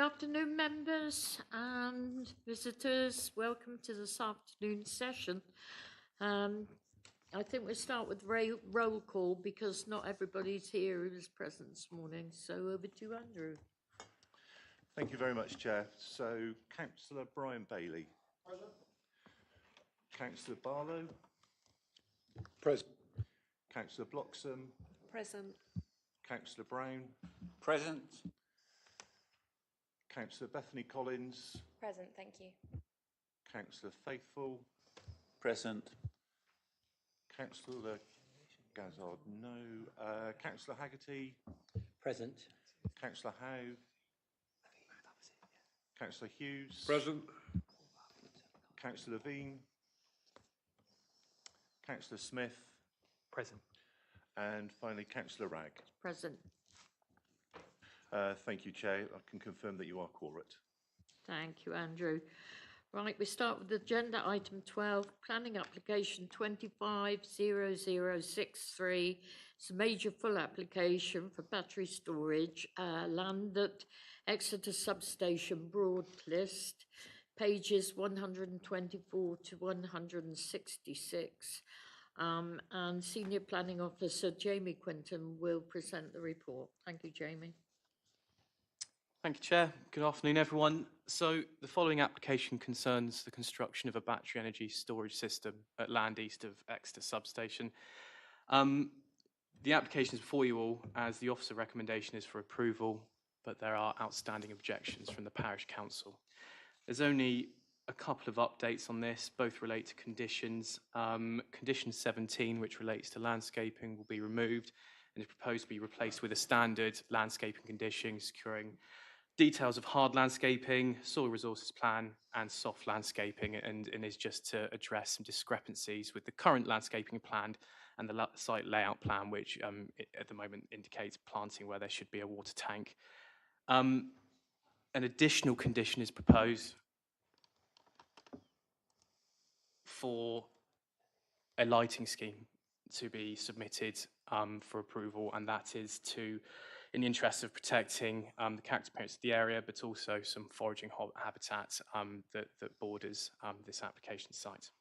Good afternoon, members and visitors. Welcome to this afternoon session. I think we'll start with roll call because not everybody's here who was present this morning. So over to Andrew. Thank you very much, Chair. So, Councillor Brian Bailey. Present. Councillor Barlow. Present. Councillor Bloxham. Present. Councillor Brown. Present. Councillor Bethany Collins. Present, thank you. Councillor Faithful. Present. Councillor Gazard, no. Councillor Haggerty. Present. Councillor Howe. Councillor Hughes. Present. Councillor Veen. Councillor Smith. Present. And finally, Councillor Ragg. Present. Thank you, Chair. I can confirm that you are quorate. Thank you, Andrew. Right, we start with agenda item 12, planning application 250063. It's a major full application for battery storage, land at Exeter Substation Broadlist, pages 124 to 166. And Senior Planning Officer Jamie Quinton will present the report. Thank you, Jamie. Thank you, Chair. Good afternoon, everyone. So the following application concerns the construction of a battery energy storage system at land east of Exeter Substation. The application is before you all as the officer recommendation is for approval, but there are outstanding objections from the Parish Council. There's only a couple of updates on this, both relate to conditions. Condition 17, which relates to landscaping, will be removed and is proposed to be replaced with a standard landscaping condition securing details of hard landscaping, soil resources plan and soft landscaping, and is just to address some discrepancies with the current landscaping plan and the site layout plan, which at the moment indicates planting where there should be a water tank. An additional condition is proposed for a lighting scheme to be submitted for approval, and that is to, in the interest of protecting the character appearance of the area, but also some foraging habitat that borders this application site.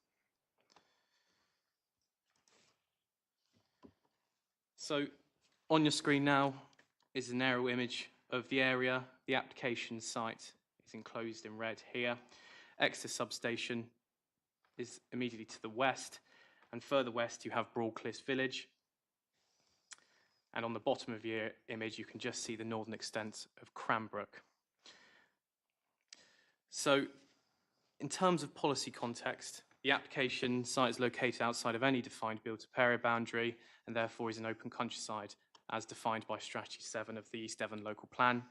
So on your screen now is an aerial image of the area. The application site is enclosed in red here. Exeter Substation is immediately to the west, and further west you have Broadcliff Village. And on the bottom of your image, you can just see the northern extent of Cranbrook. So in terms of policy context, the application site is located outside of any defined built-up area boundary and therefore is an open countryside as defined by Strategy 7 of the East Devon Local Plan.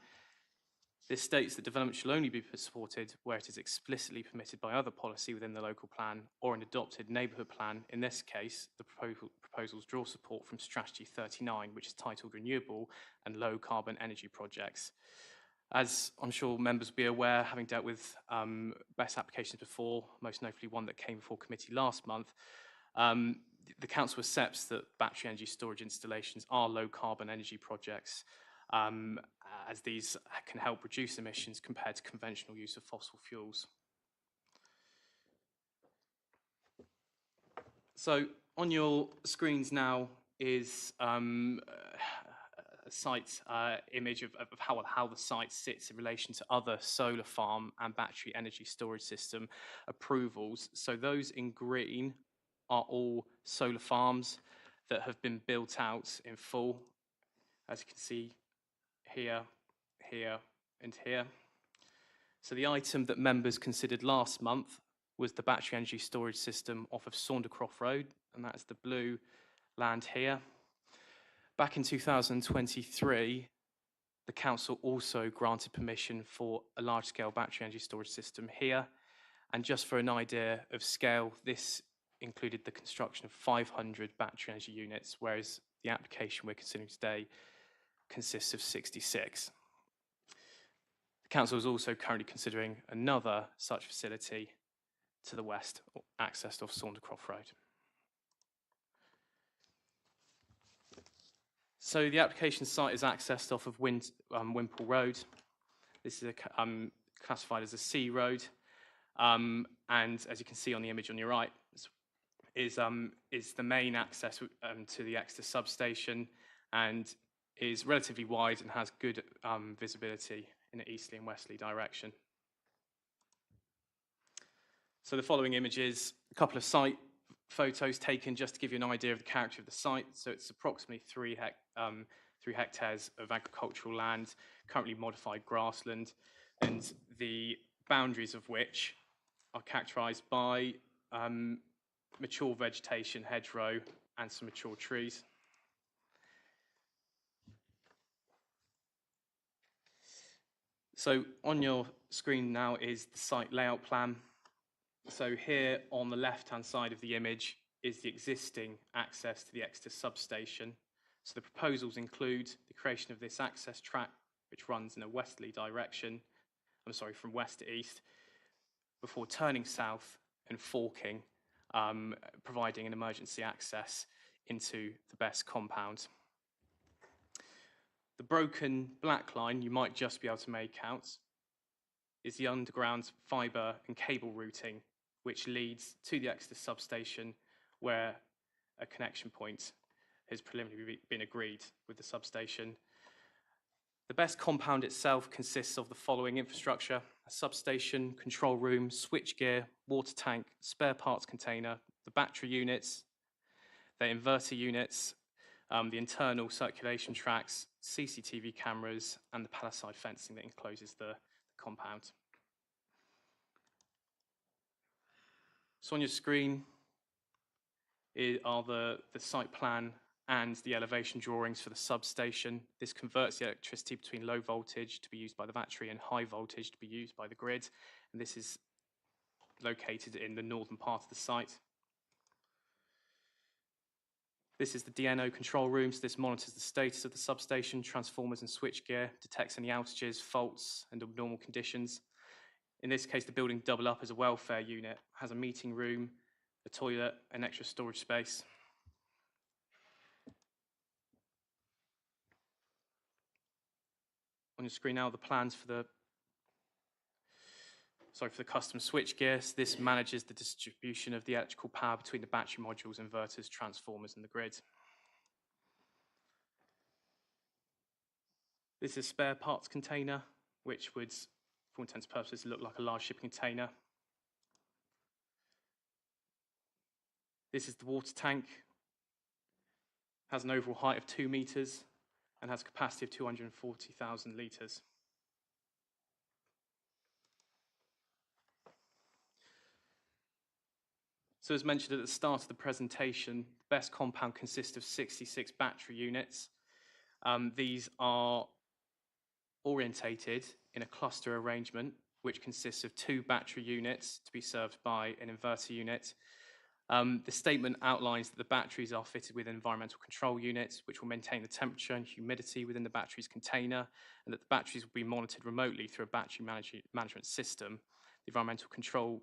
This states that development shall only be supported where it is explicitly permitted by other policy within the local plan or an adopted neighbourhood plan. In this case, the proposals draw support from Strategy 39, which is titled Renewable and Low Carbon Energy Projects. As I'm sure members will be aware, having dealt with BESS applications before, most notably one that came before committee last month, the Council accepts that battery energy storage installations are low carbon energy projects, as these can help reduce emissions compared to conventional use of fossil fuels. So on your screens now is a site image of how the site sits in relation to other solar farm and battery energy storage system approvals. So those in green are all solar farms that have been built out in full, as you can see here, here, and here. So the item that members considered last month was the battery energy storage system off of Saundercroft Road, and that's the blue land here. Back in 2023, the Council also granted permission for a large-scale battery energy storage system here, and just for an idea of scale, this included the construction of 500 battery energy units, whereas the application we're considering today consists of 66. The Council is also currently considering another such facility to the west, accessed off Saundercroft Road. So the application site is accessed off of Wimpole Road, This is classified as a C road, and as you can see on the image on your right, is the main access to the Exeter substation, and is relatively wide and has good visibility in an easterly and westerly direction. So the following image is a couple of site photos taken just to give you an idea of the character of the site. So it's approximately 3 hectares of agricultural land, currently modified grassland, and the boundaries of which are characterised by mature vegetation, hedgerow, and some mature trees. So on your screen now is the site layout plan. So here on the left-hand side of the image is the existing access to the Exeter substation. So the proposals include the creation of this access track, which runs in a westerly direction, from west to east, before turning south and forking, providing an emergency access into the BESS compound. The broken black line you might just be able to make out is the underground fibre and cable routing, which leads to the Exeter substation, where a connection point has preliminarily been agreed with the substation. The BESS compound itself consists of the following infrastructure: a substation, control room, switchgear, water tank, spare parts container, the battery units, the inverter units, the internal circulation tracks, CCTV cameras, and the palisade fencing that encloses the compound. So on your screen are the site plan and the elevation drawings for the substation. This converts the electricity between low voltage to be used by the battery and high voltage to be used by the grid. And this is located in the northern part of the site. This is the DNO control room. So this monitors the status of the substation, transformers and switchgear, detects any outages, faults and abnormal conditions. In this case, the building double up as a welfare unit, has a meeting room, a toilet, and extra storage space. On your screen now are the plans for the custom switchgear. So this manages the distribution of the electrical power between the battery modules, inverters, transformers, and the grid. This is a spare parts container, which would, for all intents and purposes, look like a large shipping container. This is the water tank. Has an overall height of 2 meters and has a capacity of 240,000 litres. So as mentioned at the start of the presentation, the BESS compound consists of 66 battery units. These are orientated in a cluster arrangement, which consists of 2 battery units to be served by an inverter unit. The statement outlines that the batteries are fitted with environmental control units, which will maintain the temperature and humidity within the battery's container, and that the batteries will be monitored remotely through a battery management system. The environmental control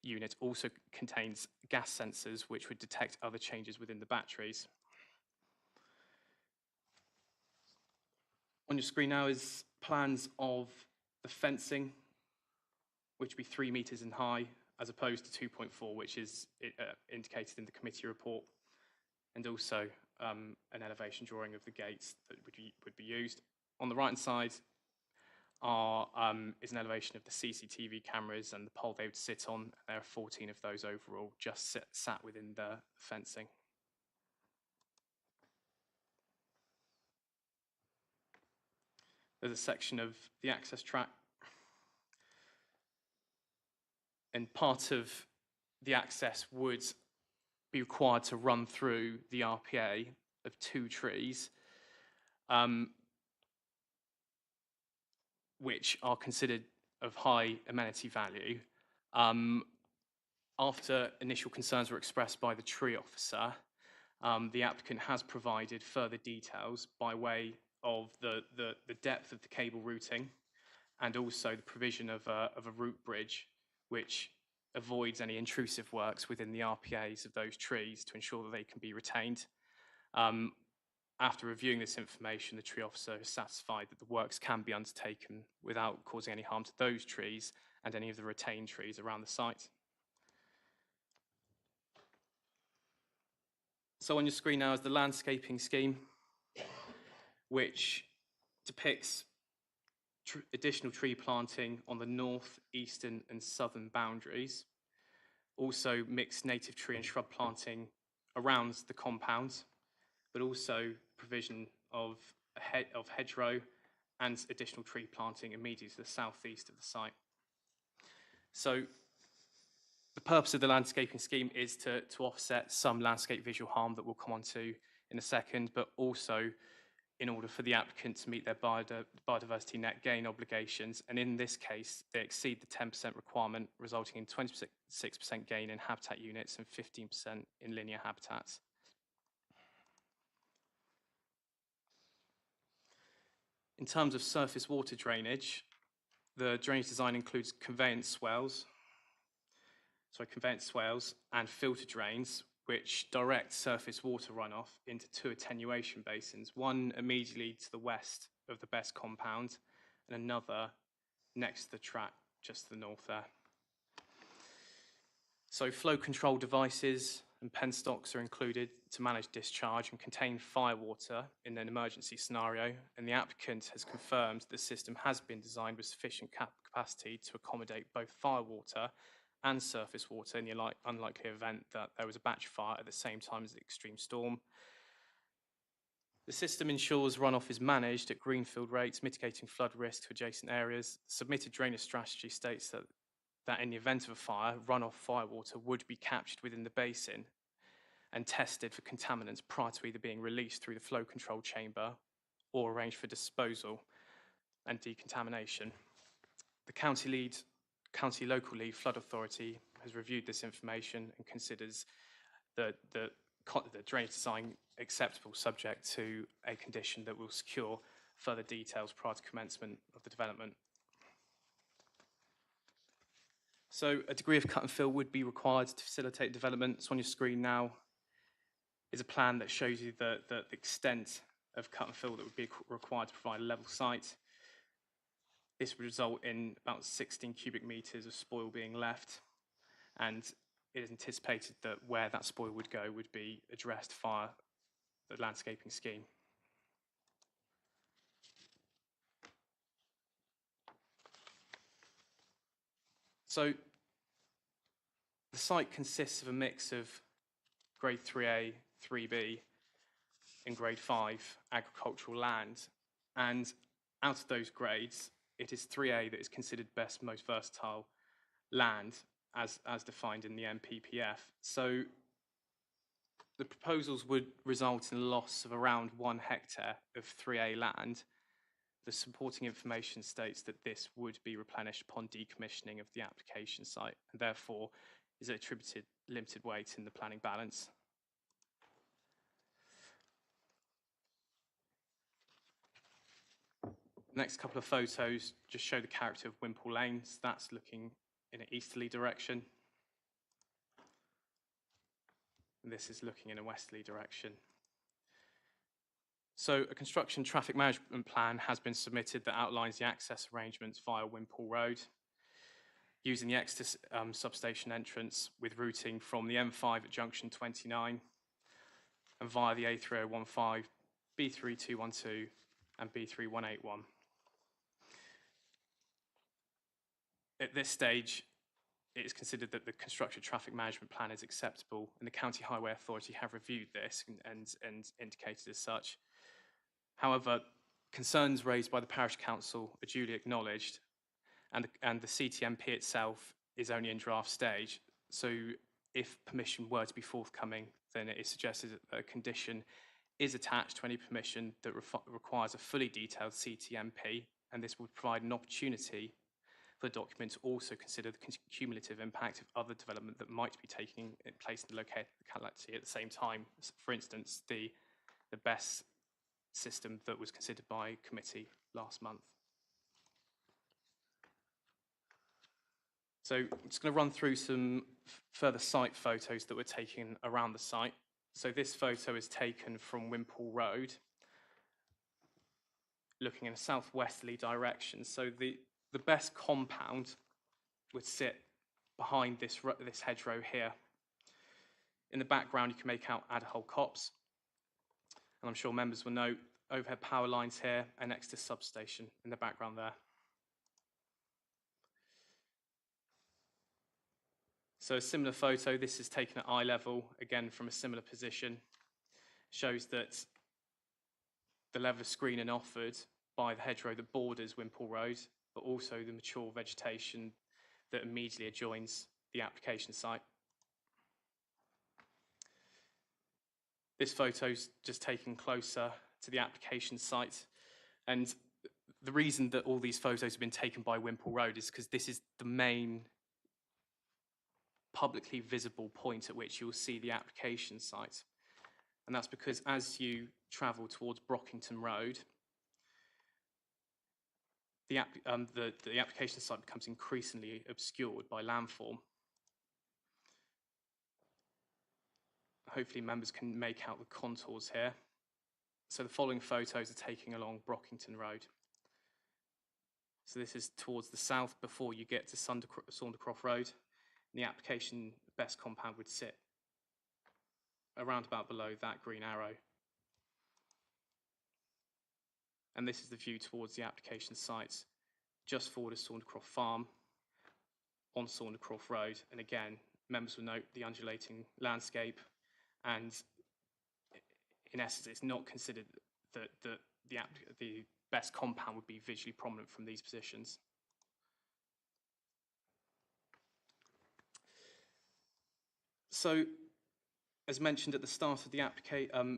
unit also contains gas sensors, which would detect other changes within the batteries. On your screen now is plans of the fencing, which would be 3 meters in high, as opposed to 2.4, which is indicated in the committee report, and also an elevation drawing of the gates that would be used. On the right-hand side is an elevation of the CCTV cameras and the pole they would sit on. There are 14 of those overall, just sat within the fencing. There's a section of the access track, and part of the access would be required to run through the RPA of 2 trees, which are considered of high amenity value. After initial concerns were expressed by the tree officer, the applicant has provided further details by way of the depth of the cable routing, and also the provision of a root bridge, which avoids any intrusive works within the RPAs of those trees to ensure that they can be retained. After reviewing this information, the tree officer is satisfied that the works can be undertaken without causing any harm to those trees and any of the retained trees around the site. So on your screen now is the landscaping scheme, which depicts additional tree planting on the north, eastern and southern boundaries. Also mixed native tree and shrub planting around the compound, but also provision of hedgerow and additional tree planting immediately to the southeast of the site. So the purpose of the landscaping scheme is to offset some landscape visual harm that we'll come on to in a second, but also in order for the applicant to meet their biodiversity net gain obligations. And in this case, they exceed the 10% requirement, resulting in 26% gain in habitat units and 15% in linear habitats. In terms of surface water drainage, the drainage design includes conveyance swales and filter drains, which direct surface water runoff into two attenuation basins, one immediately to the west of the BESS compound and another next to the track just to the north there. So flow control devices and penstocks are included to manage discharge and contain firewater in an emergency scenario, and the applicant has confirmed the system has been designed with sufficient capacity to accommodate both firewater and surface water in the unlikely event that there was a batch fire at the same time as the extreme storm. The system ensures runoff is managed at greenfield rates, mitigating flood risk to adjacent areas. The submitted drainage strategy states that in the event of a fire, runoff firewater would be captured within the basin and tested for contaminants prior to either being released through the flow control chamber or arranged for disposal and decontamination. The County Local Lead Flood Authority has reviewed this information and considers the drainage design acceptable, subject to a condition that will secure further details prior to commencement of the development. So a degree of cut and fill would be required to facilitate development. So on your screen now is a plan that shows you the extent of cut and fill that would be required to provide a level site. This would result in about 16 cubic meters of spoil being left, and it is anticipated that where that spoil would go would be addressed via the landscaping scheme. So the site consists of a mix of grade 3A, 3B and grade 5 agricultural land, and out of those grades, it is 3A that is considered best, most versatile land as defined in the NPPF. So the proposals would result in a loss of around 1 hectare of 3A land. The supporting information states that this would be replenished upon decommissioning of the application site, and therefore is attributed limited weight in the planning balance. The next couple of photos just show the character of Wimpole Lane. So that's looking in an easterly direction. And this is looking in a westerly direction. So a construction traffic management plan has been submitted that outlines the access arrangements via Wimpole Road, using the Exeter substation entrance with routing from the M5 at junction 29 and via the A3015, B3212 and B3181. At this stage, it is considered that the construction traffic management plan is acceptable, and the County Highway Authority have reviewed this and indicated as such. However, concerns raised by the Parish Council are duly acknowledged, and the CTMP itself is only in draft stage. So if permission were to be forthcoming, then it is suggested that a condition is attached to any permission that requires a fully detailed CTMP, and this would provide an opportunity for the document to also consider the cumulative impact of other development that might be taking place in the locality at the same time. For instance, the BESS system that was considered by committee last month. So I'm just going to run through some further site photos that were taken around the site. So this photo is taken from Wimpole Road, looking in a southwesterly direction. So the best compound would sit behind this hedgerow here. In the background, you can make out Adderhole Copse. And I'm sure members will note overhead power lines here and next to substation in the background there. So a similar photo, this is taken at eye level, again from a similar position, shows that the level of screening offered by the hedgerow that borders Wimpole Road, but also the mature vegetation that immediately adjoins the application site. This photo's just taken closer to the application site, and the reason that all these photos have been taken by Wimpole Road is because this is the main publicly visible point at which you'll see the application site. And that's because as you travel towards Brockington Road, the application site becomes increasingly obscured by landform. Hopefully members can make out the contours here. So the following photos are taken along Brockington Road. So this is towards the south before you get to Saundercroft Road. And the application best compound would sit around about below that green arrow. And this is the view towards the application site, just forward of Saundercroft Farm, on Saundercroft Road. And again, members will note the undulating landscape, and in essence, it's not considered that the best compound would be visually prominent from these positions. So, as mentioned at the start of the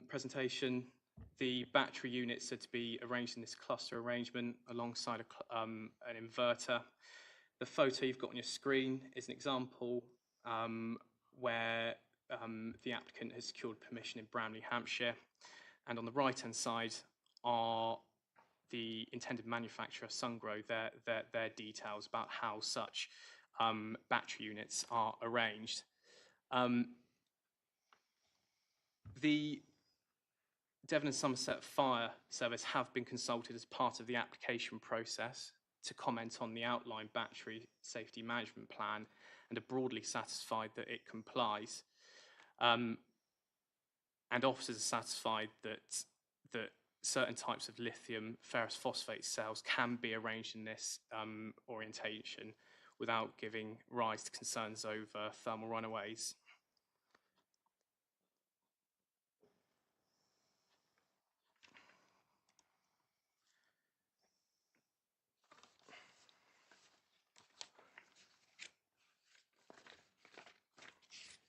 presentation, the battery units are to be arranged in this cluster arrangement alongside an inverter. The photo you've got on your screen is an example where the applicant has secured permission in Bramley, Hampshire. And on the right-hand side are the intended manufacturer, Sungrow, their details about how such battery units are arranged. The Devon and Somerset Fire Service have been consulted as part of the application process to comment on the outline battery safety management plan and are broadly satisfied that it complies. And officers are satisfied that certain types of lithium ferrous phosphate cells can be arranged in this orientation without giving rise to concerns over thermal runaways.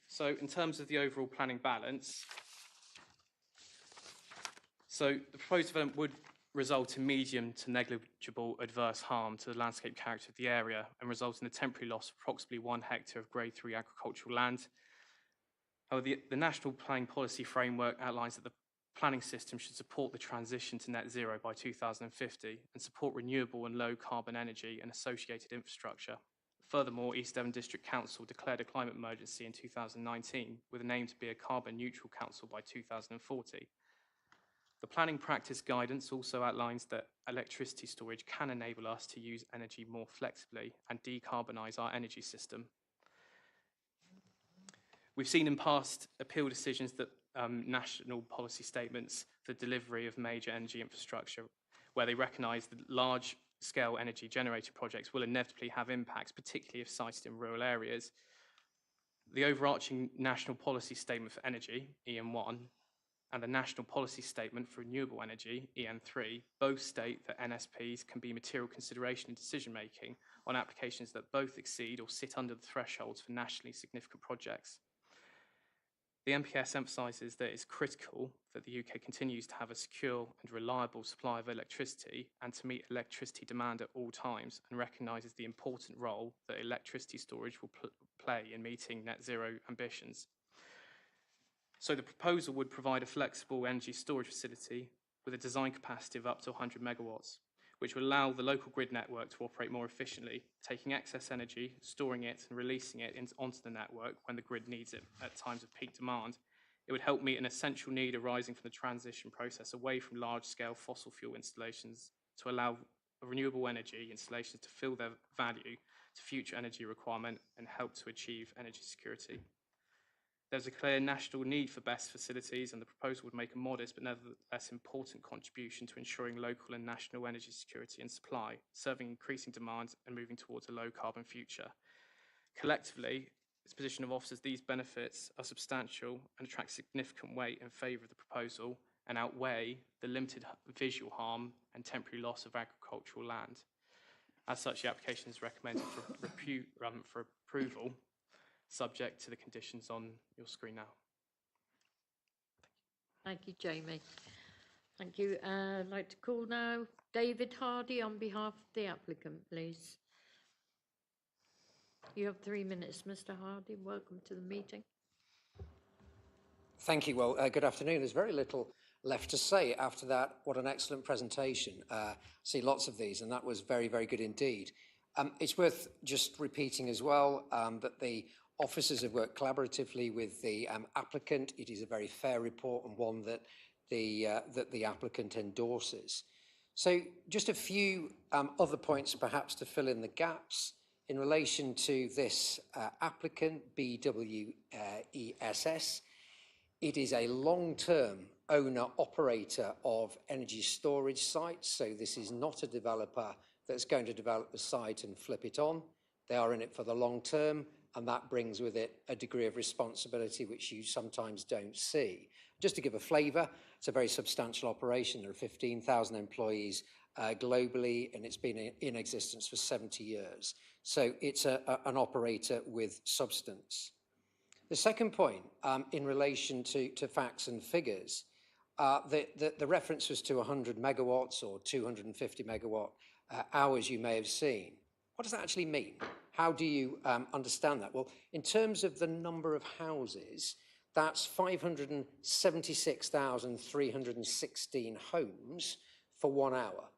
So in terms of the overall planning balance, so the proposed development would result in medium to negligible adverse harm to the landscape character of the area and result in the temporary loss of approximately 1 hectare of Grade 3 agricultural land. However, the National Planning Policy Framework outlines that the planning system should support the transition to net zero by 2050 and support renewable and low carbon energy and associated infrastructure. Furthermore, East Devon District Council declared a climate emergency in 2019 with an aim to be a carbon neutral council by 2040. The planning practice guidance also outlines that electricity storage can enable us to use energy more flexibly and decarbonise our energy system. We've seen in past appeal decisions that national policy statements for delivery of major energy infrastructure, where they recognise that large-scale energy generator projects will inevitably have impacts, particularly if sited in rural areas. The overarching national policy statement for energy, EN1, and the National Policy Statement for Renewable Energy, EN3, both state that NSPs can be material consideration in decision-making on applications that both exceed or sit under the thresholds for nationally significant projects. The NPS emphasises that it's critical that the UK continues to have a secure and reliable supply of electricity and to meet electricity demand at all times, and recognises the important role that electricity storage will play in meeting net zero ambitions. So the proposal would provide a flexible energy storage facility with a design capacity of up to 100 megawatts, which will allow the local grid network to operate more efficiently, taking excess energy, storing it and releasing it onto the network when the grid needs it at times of peak demand, It would help meet an essential need arising from the transition process away from large-scale fossil fuel installations to allow renewable energy installations to fill their value to future energy requirement and help to achieve energy security. There's a clear national need for BESS facilities, and the proposal would make a modest but nevertheless important contribution to ensuring local and national energy security and supply, serving increasing demand and moving towards a low-carbon future. Collectively, its position of offers these benefits are substantial and attract significant weight in favour of the proposal and outweigh the limited visual harm and temporary loss of agricultural land. As such, the application is recommended for approval, subject to the conditions on your screen now. Thank you, Jamie. Thank you. I'd like to call now David Hardy on behalf of the applicant, please. You have 3 minutes, Mr. Hardy. Welcome to the meeting. Thank you. Well, good afternoon. There's very little left to say after that. What an excellent presentation. See lots of these, and that was very, very good indeed. It's worth just repeating as well that the officers have worked collaboratively with the applicant. It is a very fair report and one that the applicant endorses. So just a few other points perhaps to fill in the gaps. In relation to this applicant, BWESS, it is a long-term owner-operator of energy storage sites, so this is not a developer that's going to develop the site and flip it on. They are in it for the long term, and that brings with it a degree of responsibility which you sometimes don't see. Just to give a flavour, it's a very substantial operation. There are 15,000 employees globally, and it's been in existence for 70 years. So it's an operator with substance. The second point, in relation to facts and figures, the reference was to 100 megawatts or 250 megawatt hours you may have seen. What does that actually mean? How do you understand that? Well, in terms of the number of houses, that's 576,316 homes for 1 hour.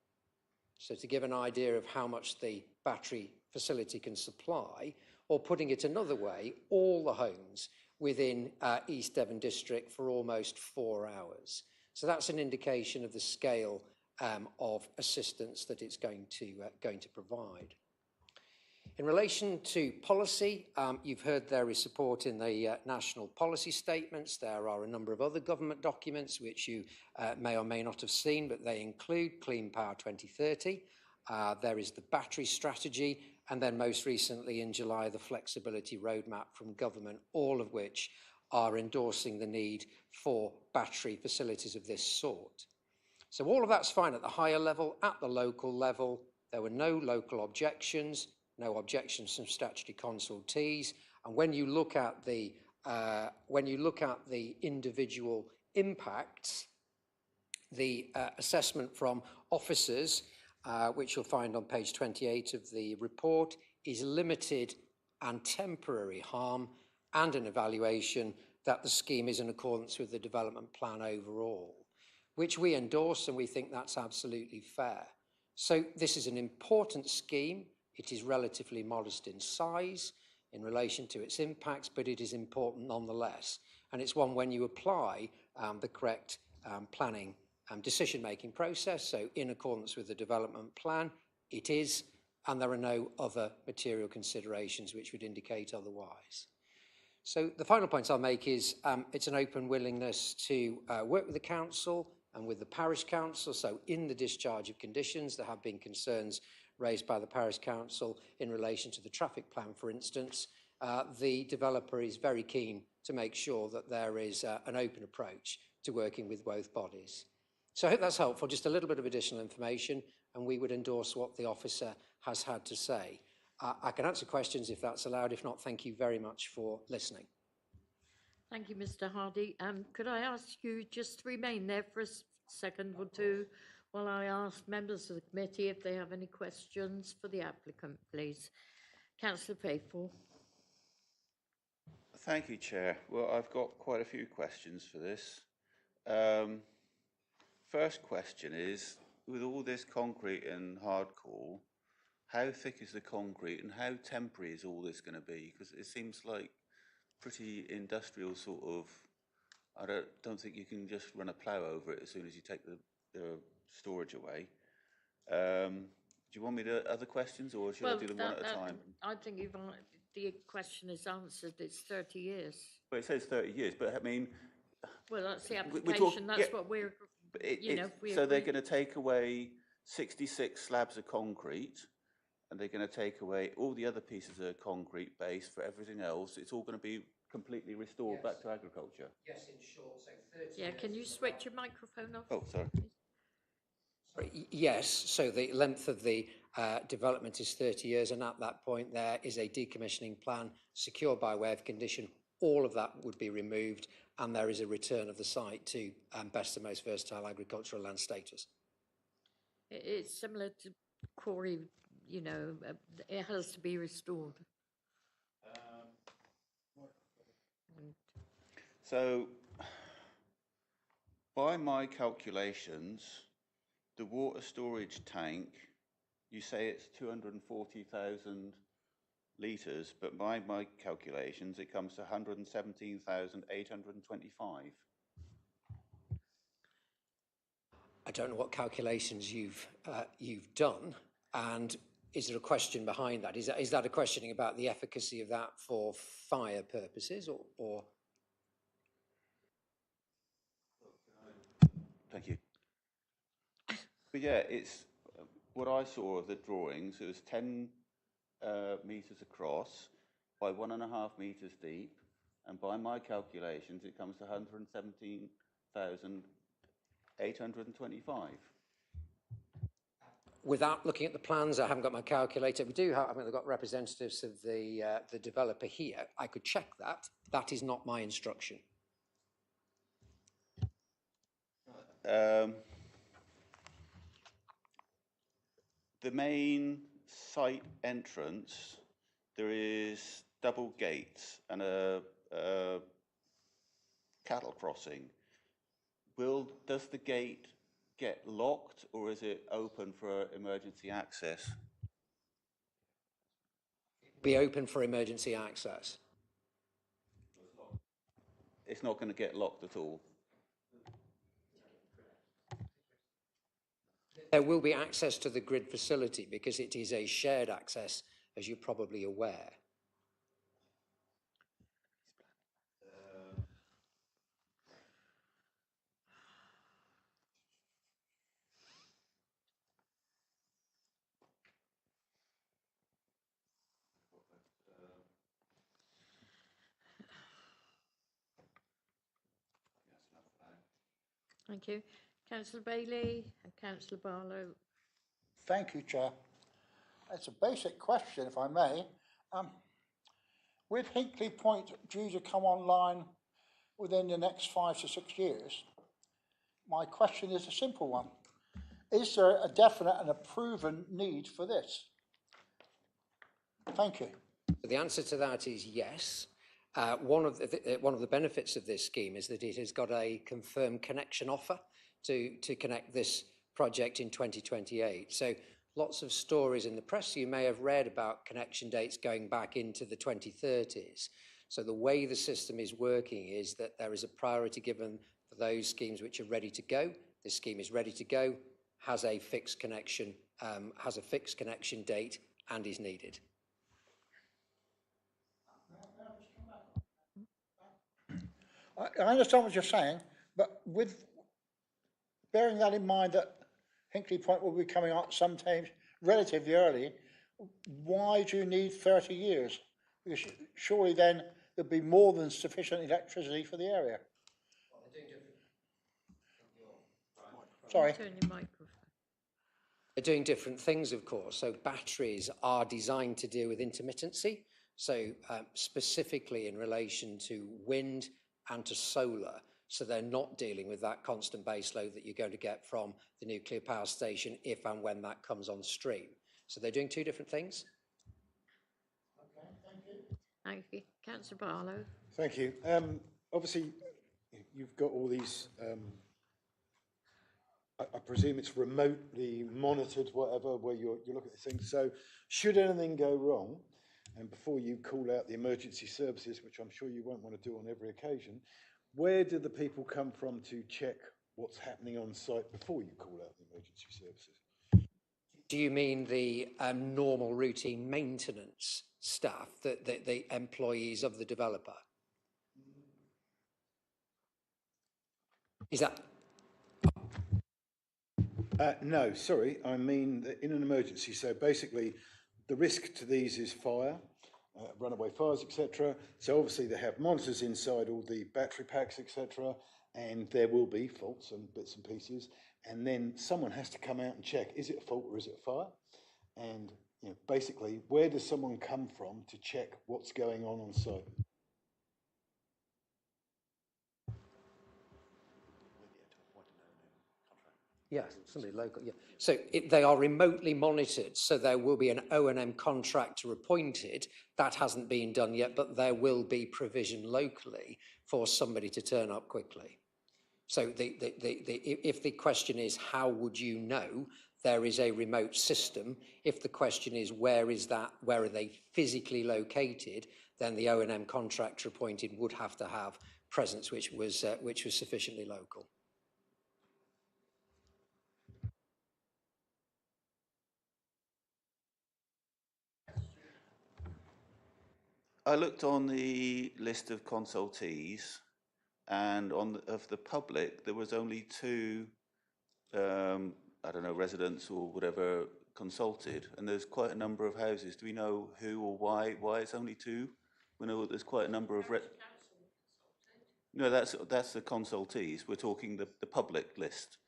So to give an idea of how much the battery facility can supply, or putting it another way, all the homes within East Devon District for almost 4 hours. So that's an indication of the scale of assistance that it's going to provide. In relation to policy, you've heard there is support in the national policy statements. There are a number of other government documents which you may or may not have seen, but they include Clean Power 2030. There is the battery strategy, and then most recently in July, the flexibility roadmap from government, all of which are endorsing the need for battery facilities of this sort. So all of that's fine at the higher level. At the local level, there were no local objections, no objections from statutory consultees. And when you look at the individual impacts, the assessment from officers, which you'll find on page 28 of the report, is limited and temporary harm and an evaluation that the scheme is in accordance with the development plan overall, which we endorse, and we think that's absolutely fair. So this is an important scheme. It is relatively modest in size in relation to its impacts, but it is important nonetheless. And it's one when you apply the correct planning decision-making process, so in accordance with the development plan, it is, and there are no other material considerations which would indicate otherwise. So the final point I'll make is it's an open willingness to work with the council and with the parish council. So in the discharge of conditions, there have been concerns raised by the parish council in relation to the traffic plan, for instance. The developer is very keen to make sure that there is an open approach to working with both bodies. So I hope that's helpful, just a little bit of additional information, and we would endorse what the officer has had to say. I can answer questions if that's allowed. If not, thank you very much for listening. Thank you, Mr. Hardy. Could I ask you just to remain there for a second or two while I ask members of the committee if they have any questions for the applicant, please? Councillor Faithful. Thank you, Chair. Well, I've got quite a few questions for this. First question is, with all this concrete and hardcore, how thick is the concrete and how temporary is all this going to be? Because it seems like pretty industrial sort of I don't think you can just run a plough over it as soon as you take the storage away. Do you want me to other questions, or should I do them one at a time? I think the question is answered. It's 30 years. Well, it says 30 years, but I mean, Well, that's the we talk- application. That's yeah, what we're, but we so they're agree. going to take away 66 slabs of concrete, and they're going to take away all the other pieces of concrete base for everything else. It's all going to be completely restored back to agriculture. Yes, in short, so 30 Yeah, can you switch your microphone off? Oh, sorry. Yes, so the length of the development is 30 years, and at that point there is a decommissioning plan secured by way of condition. All of that would be removed, and there is a return of the site to best and most versatile agricultural land status. It's similar to Quarry, you know, it has to be restored. So, by my calculations, the water storage tank, you say it's 240,000 litres, but by my calculations, it comes to 117,825. I don't know what calculations you've done, and is there a question behind that? Is that a questioning about the efficacy of that for fire purposes, or? Thank you. But yeah, it's what I saw of the drawings. It was 10 metres across by 1.5 metres deep, and by my calculations, it comes to 117,825. Without looking at the plans, I haven't got my calculator. We do have, I mean, we've got representatives of the developer here. I could check that. That is not my instruction. The main site entrance, there is double gates and a cattle crossing. Does the gate get locked, or is it open for emergency access? Be open for emergency access. It's not going to get locked at all. There will be access to the grid facility because it is a shared access, as you're probably aware. Thank you. Councillor Bailey and Councillor Barlow. Thank you, Chair. It's a basic question, if I may. With Hinkley Point due to come online within the next 5 to 6 years, my question is a simple one. Is there a definite and a proven need for this? Thank you. The answer to that is yes. One of the benefits of this scheme is that it has got a confirmed connection offer to connect this project in 2028. So lots of stories in the press you may have read about connection dates going back into the 2030s. So the way the system is working is that there is a priority given for those schemes which are ready to go. This scheme is ready to go, has a fixed connection date, and is needed. I understand what you're saying, but with bearing that in mind that Hinkley Point will be coming out sometime relatively early, why do you need 30 years? Because surely then there'd be more than sufficient electricity for the area. Sorry. Turn your microphone. They're doing different things, of course. So batteries are designed to deal with intermittency. So specifically in relation to wind and to solar. So they're not dealing with that constant base load that you're going to get from the nuclear power station if and when that comes on stream. So they're doing two different things. Okay, thank you. Thank you. Councillor Barlow. Thank you. Obviously, you've got all these, I presume it's remotely monitored, whatever, where you're looking at things. So should anything go wrong, and before you call out the emergency services, which I'm sure you won't want to do on every occasion, where do the people come from to check what's happening on site before you call out the emergency services? Do you mean the normal routine maintenance staff, the employees of the developer? Is that? No, sorry, I mean in an emergency. So basically, the risk to these is fire, runaway fires, etc. So obviously they have monitors inside all the battery packs, etc. And there will be faults and bits and pieces. And then someone has to come out and check, is it a fault or is it a fire? And basically, where does someone come from to check what's going on site? Yeah, somebody local, yeah. So they are remotely monitored, so there will be an O&M contractor appointed. That hasn't been done yet, but there will be provision locally for somebody to turn up quickly. So if the question is, how would you know, there is a remote system. If the question is, where are they physically located, then the O&M contractor appointed would have to have presence which was sufficiently local. I looked on the list of consultees, and of the public, there was only two, I don't know, residents or whatever consulted, and there's quite a number of houses. Do we know who or why it's only two? We know there's quite a number of. No, that's the consultees. We're talking the public list,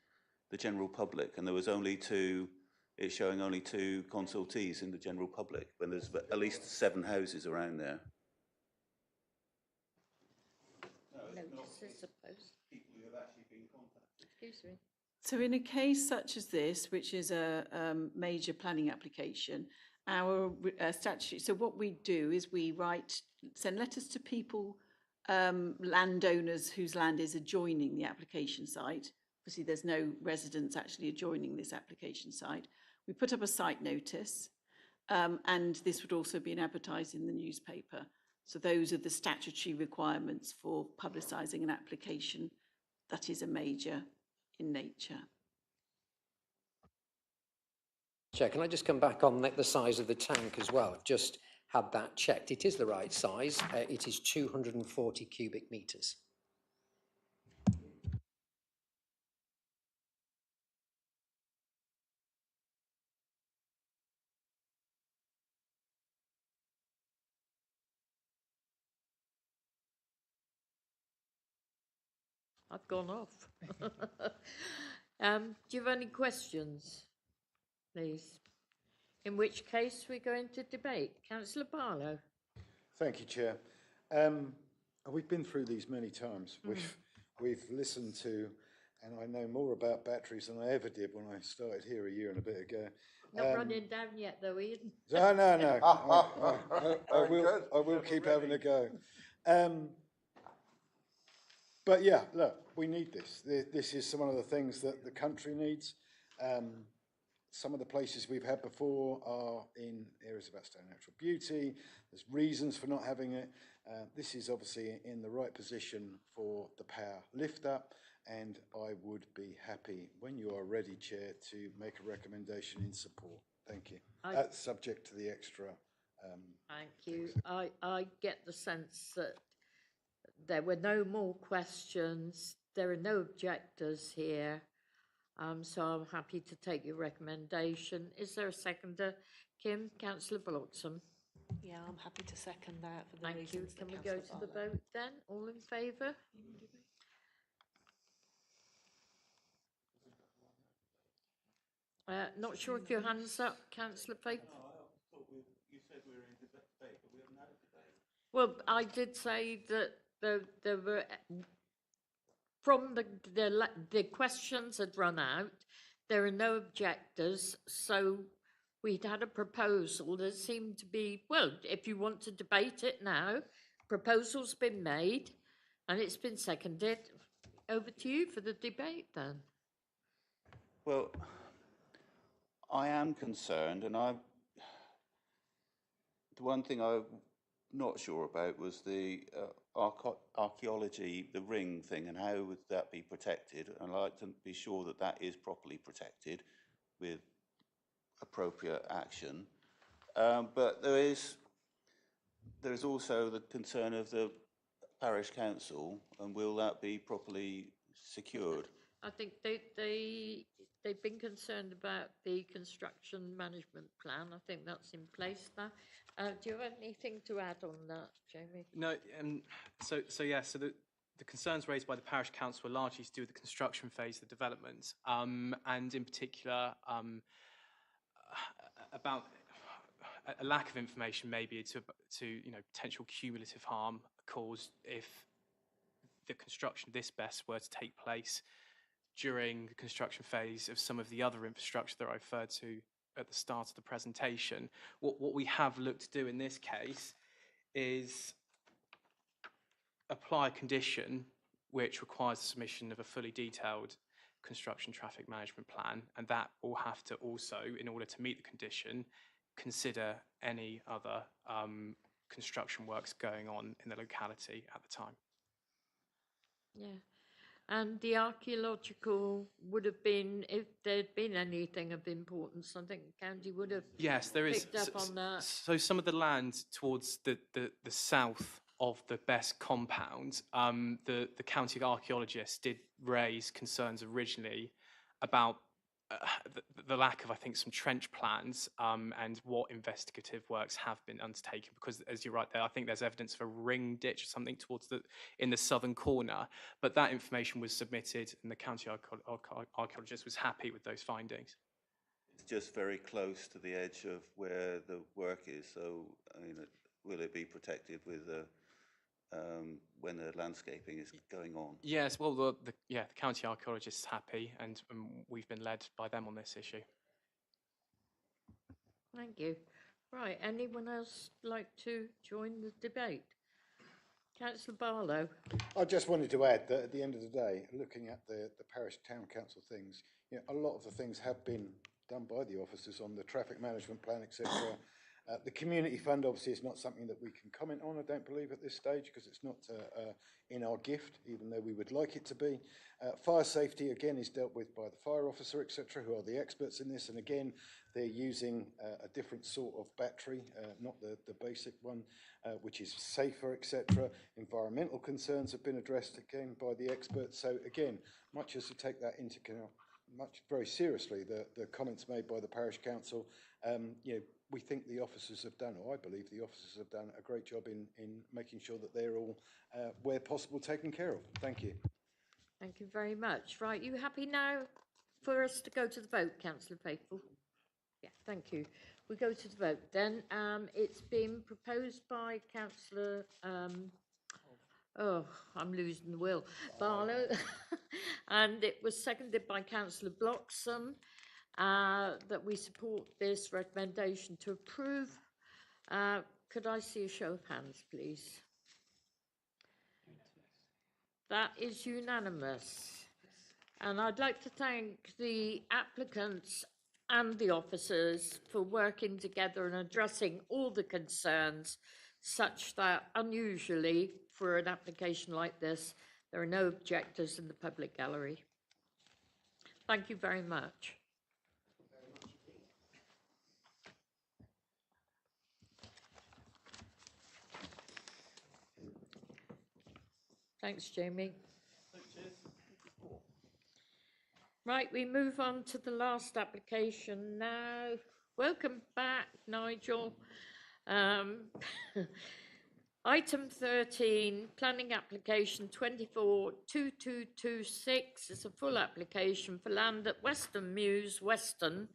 the general public, and there was only two. It's showing only two consultees in the general public when there's at least 7 houses around there. Notice, I suppose. People who have actually been contacted. Excuse me. So in a case such as this, which is a major planning application, our statute, so what we do is we send letters to people, landowners whose land is adjoining the application site. Obviously, there's no residents actually adjoining this application site. We put up a site notice, and this would also be advertised in the newspaper. So those are the statutory requirements for publicising an application that is a major in nature. Chair, can I just come back on the size of the tank as well? I've just had that checked. It is the right size. It is 240 cubic metres. I've gone off. Do you have any questions, please? In which case we're going to debate. Councillor Barlow. Thank you, Chair. We've been through these many times. We've listened to, and I know more about batteries than I ever did when I started here a year and a bit ago. Not running down yet, though, Ian. No. I will keep having a go. But yeah, look, we need this. This is one of the things that the country needs. Some of the places we've had before are in areas of outstanding natural beauty. There's reasons for not having it. This is obviously in the right position for the power lift up, and I would be happy when you are ready, Chair, to make a recommendation in support. Thank you. That's subject to the extra. Thank you. I get the sense that there were no more questions. There are no objectors here. So I'm happy to take your recommendation. Is there a seconder? Kim, Councillor Bloxham. Yeah, I'm happy to second that. For the Thank you. reasons that Can we go Councillor to the Barlow- vote then? All in favour? Not sure if your hand's up, Councillor Faith. You said we were in debate, but we haven't had a debate. Well, I did say that there were, from the questions had run out, there are no objectors, so we'd had a proposal. There seemed to be, well, if you want to debate it now, proposal's been made and it's been seconded. Over to you for the debate then. Well, I am concerned, and the one thing I'm not sure about was the archaeology, the ring thing, and how would that be protected? And I'd like to be sure that that is properly protected with appropriate action. But there is also the concern of the parish council, and will that be properly secured? I think they've been concerned about the construction management plan. I think that's in place now. Do you have anything to add on that, Jamie? No, so the concerns raised by the parish council were largely to do with the construction phase of the development, and in particular about a lack of information maybe to potential cumulative harm caused if the construction of this BESS were to take place during the construction phase of some of the other infrastructure that I referred to at the start of the presentation. What we have looked to do in this case is apply a condition which requires the submission of a fully detailed construction traffic management plan, and that will have to also, in order to meet the condition, consider any other construction works going on in the locality at the time. Yeah. And the archaeological would have been, if there'd been anything of importance, I think the county would have Yes, there is. picked up on that. So some of the land towards the south of the BESS compound, the county archaeologists did raise concerns originally about the lack of, I think, some trench plans and what investigative works have been undertaken, because as you're right there, I think there's evidence of a ring ditch or something in the southern corner, but that information was submitted and the county archaeologist was happy with those findings. It's just very close to the edge of where the work is, so I mean, will it be protected with when the landscaping is going on? Yes, well, the county archaeologist is happy, and we've been led by them on this issue. Thank you. Right, anyone else like to join the debate? Councillor Barlow. I just wanted to add that at the end of the day, looking at the parish town council things, a lot of the things have been done by the officers on the traffic management plan, etc. The community fund obviously is not something that we can comment on, I don't believe, at this stage, because it's not in our gift, even though we would like it to be. Fire safety, again, is dealt with by the fire officer, etc., who are the experts in this. And again, they're using a different sort of battery, not the basic one, which is safer, etc. Environmental concerns have been addressed, again, by the experts. So again, much as we take that into account, very seriously, the comments made by the parish council, we think the officers have done, or I believe the officers have done a great job in making sure that they're all, where possible, taken care of. Thank you. Thank you very much. Right, you happy now for us to go to the vote, Councillor Faithful? Yeah, thank you. We go to the vote then. It's been proposed by Councillor, I'm losing the will, Barlow, and it was seconded by Councillor Bloxham, that we support this recommendation to approve. Could I see a show of hands, please? That is unanimous. And I'd like to thank the applicants and the officers for working together and addressing all the concerns, such that unusually for an application like this, there are no objectors in the public gallery. Thank you very much. Thanks, Jamie. Right, we move on to the last application now. Welcome back, Nigel. Item 13, planning application 242226 is a full application for land at Western Mews, Weston,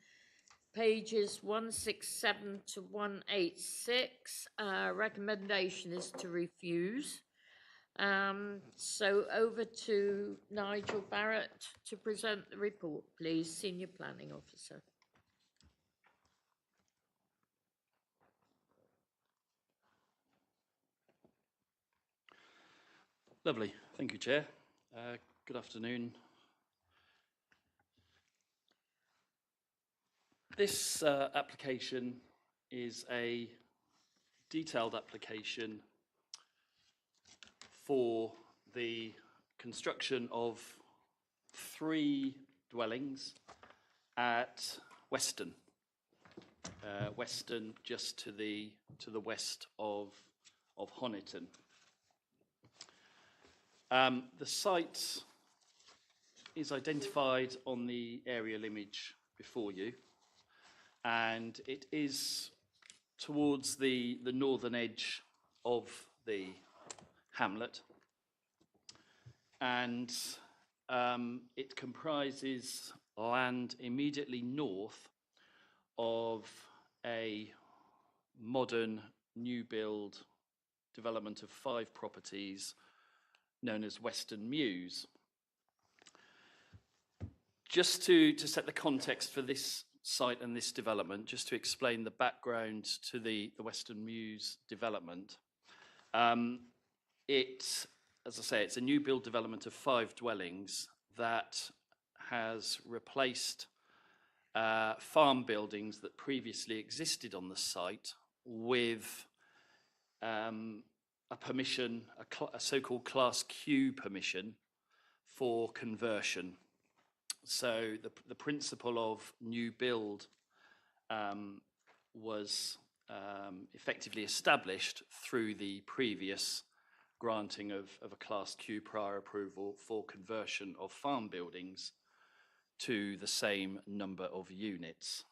pages 167 to 186. Recommendation is to refuse. So over to Nigel Barrett to present the report, please, Senior Planning Officer. Lovely. Thank you, Chair. Good afternoon. This application is a detailed application for the construction of 3 dwellings at Weston. Weston, just to the west of Honiton. The site is identified on the aerial image before you, and it is towards the northern edge of the hamlet, and it comprises land immediately north of a modern new build development of 5 properties known as Weston Mews. Just to set the context for this site and this development, just to explain the background to the Weston Mews development. As I say, it's a new build development of 5 dwellings that has replaced farm buildings that previously existed on the site with a permission, a so-called Class Q permission for conversion. So the principle of new build was effectively established through the previous granting of a Class Q prior approval for conversion of farm buildings to the same number of units.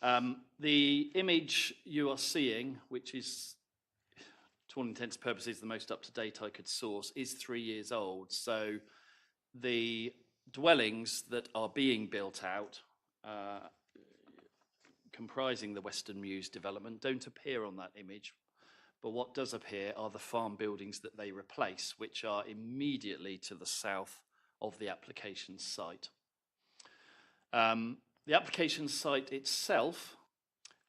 The image you are seeing, which is, to all intents and purposes, the most up-to-date I could source, is 3 years old. So the dwellings that are being built out, comprising the Weston Mews development, don't appear on that image. But what does appear are the farm buildings that they replace, which are immediately to the south of the application site. The application site itself,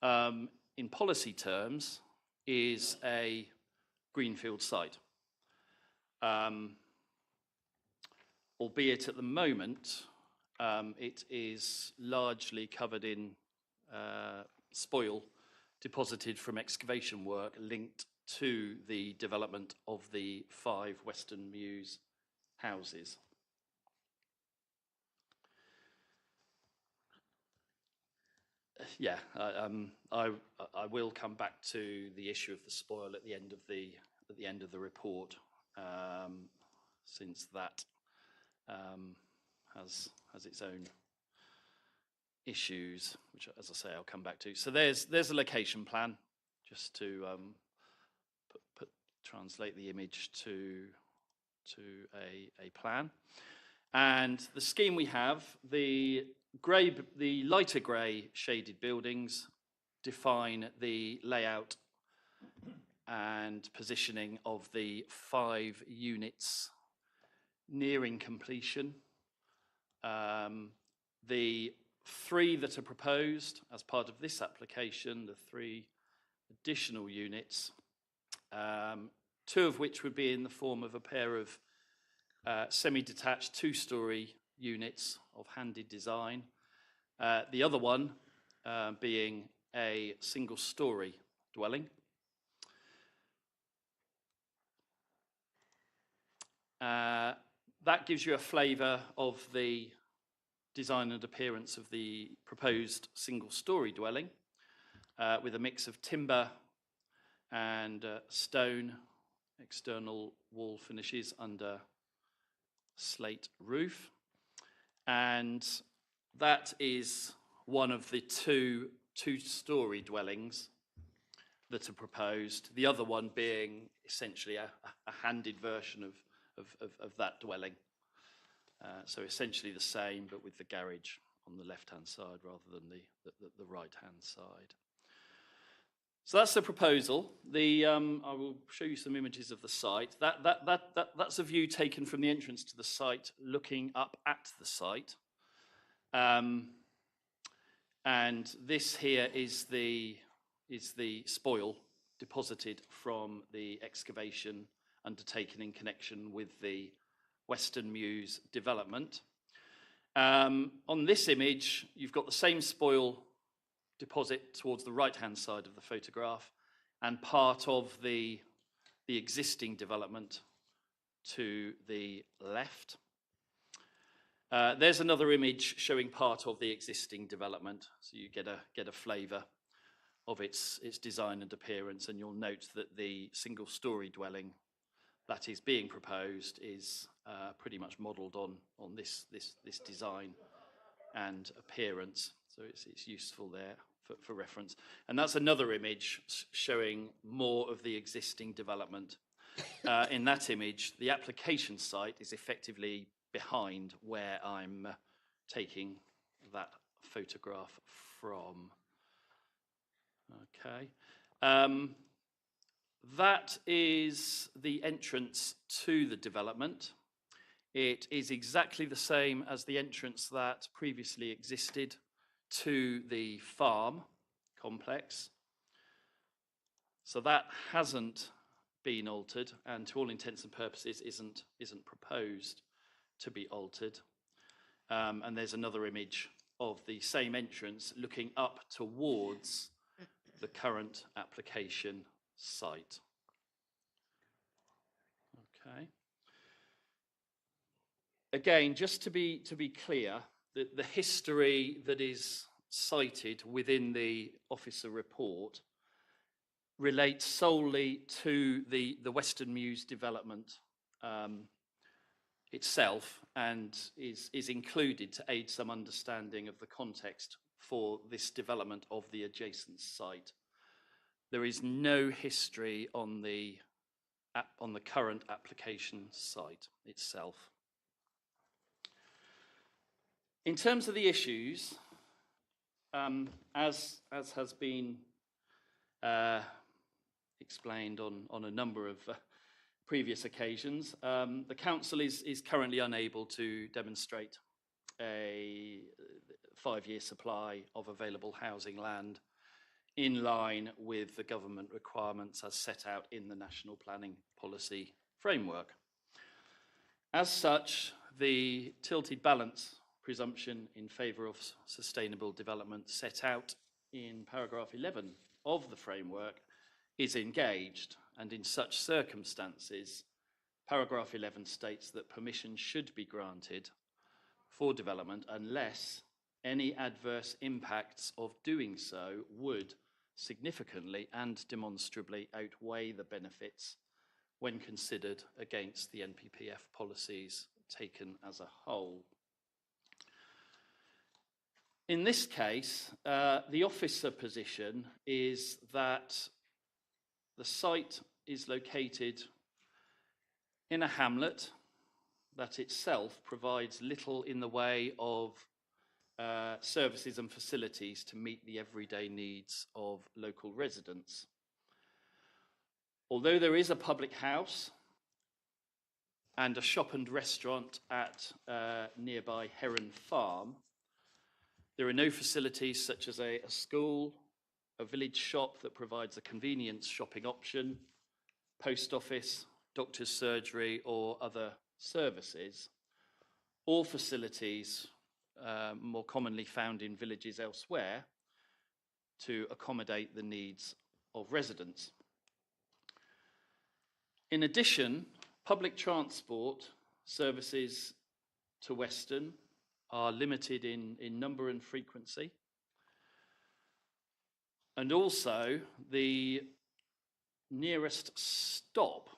in policy terms, is a greenfield site. Albeit at the moment, it is largely covered in spoil deposited from excavation work linked to the development of the 5 Weston Mews houses. Yeah, I will come back to the issue of the spoil at the end of the report, since that has its own issues, which, as I say, I'll come back to. So there's a location plan, just to translate the image to a plan. And the scheme we have, the lighter grey shaded buildings define the layout and positioning of the 5 units nearing completion. The 3 that are proposed as part of this application, the 3 additional units, 2 of which would be in the form of a pair of semi-detached 2-storey units of handed design. The other one being a single-storey dwelling. That gives you a flavour of the design and appearance of the proposed single-storey dwelling, with a mix of timber and stone external wall finishes under slate roof. And that is one of the 2 2-storey dwellings that are proposed, the other one being essentially a handed version of that dwelling. So essentially the same, but with the garage on the left-hand side rather than the right-hand side. So that's the proposal. I will show you some images of the site. That's a view taken from the entrance to the site, looking up at the site. And this here is the spoil deposited from the excavation undertaken in connection with the Weston Mews development. On this image, you've got the same spoil deposit towards the right-hand side of the photograph, and part of the existing development to the left. There's another image showing part of the existing development, so you get a flavour of its design and appearance, and you'll note that the single-storey dwelling that is being proposed is pretty much modelled on this design and appearance, so it's useful there for reference. And that's another image showing more of the existing development. In that image, the application site is effectively behind where I'm taking that photograph from. Okay. That is the entrance to the development. It is exactly the same as the entrance that previously existed to the farm complex. So that hasn't been altered, and to all intents and purposes isn't proposed to be altered. And there's another image of the same entrance looking up towards the current application site. Okay. Again, just to be clear, the history that is cited within the officer report relates solely to the Western Mews development itself, and is included to aid some understanding of the context for this development of the adjacent site. There is no history on the current application site itself. In terms of the issues, as has been explained on a number of previous occasions, the council is currently unable to demonstrate a 5-year supply of available housing land in line with the government requirements as set out in the National Planning Policy Framework. As such, the tilted balance presumption in favour of sustainable development set out in paragraph 11 of the framework is engaged, and in such circumstances, paragraph 11 states that permission should be granted for development unless any adverse impacts of doing so would significantly and demonstrably outweigh the benefits when considered against the NPPF policies taken as a whole. In this case, the officer position is that the site is located in a hamlet that itself provides little in the way of services and facilities to meet the everyday needs of local residents. Although there is a public house and a shop and restaurant at nearby Heron Farm, there are no facilities such as a school, a village shop that provides a convenience shopping option, post office, doctor's surgery, or other services, or facilities more commonly found in villages elsewhere to accommodate the needs of residents. In addition, public transport services to Weston are limited in number and frequency. And also, the nearest stop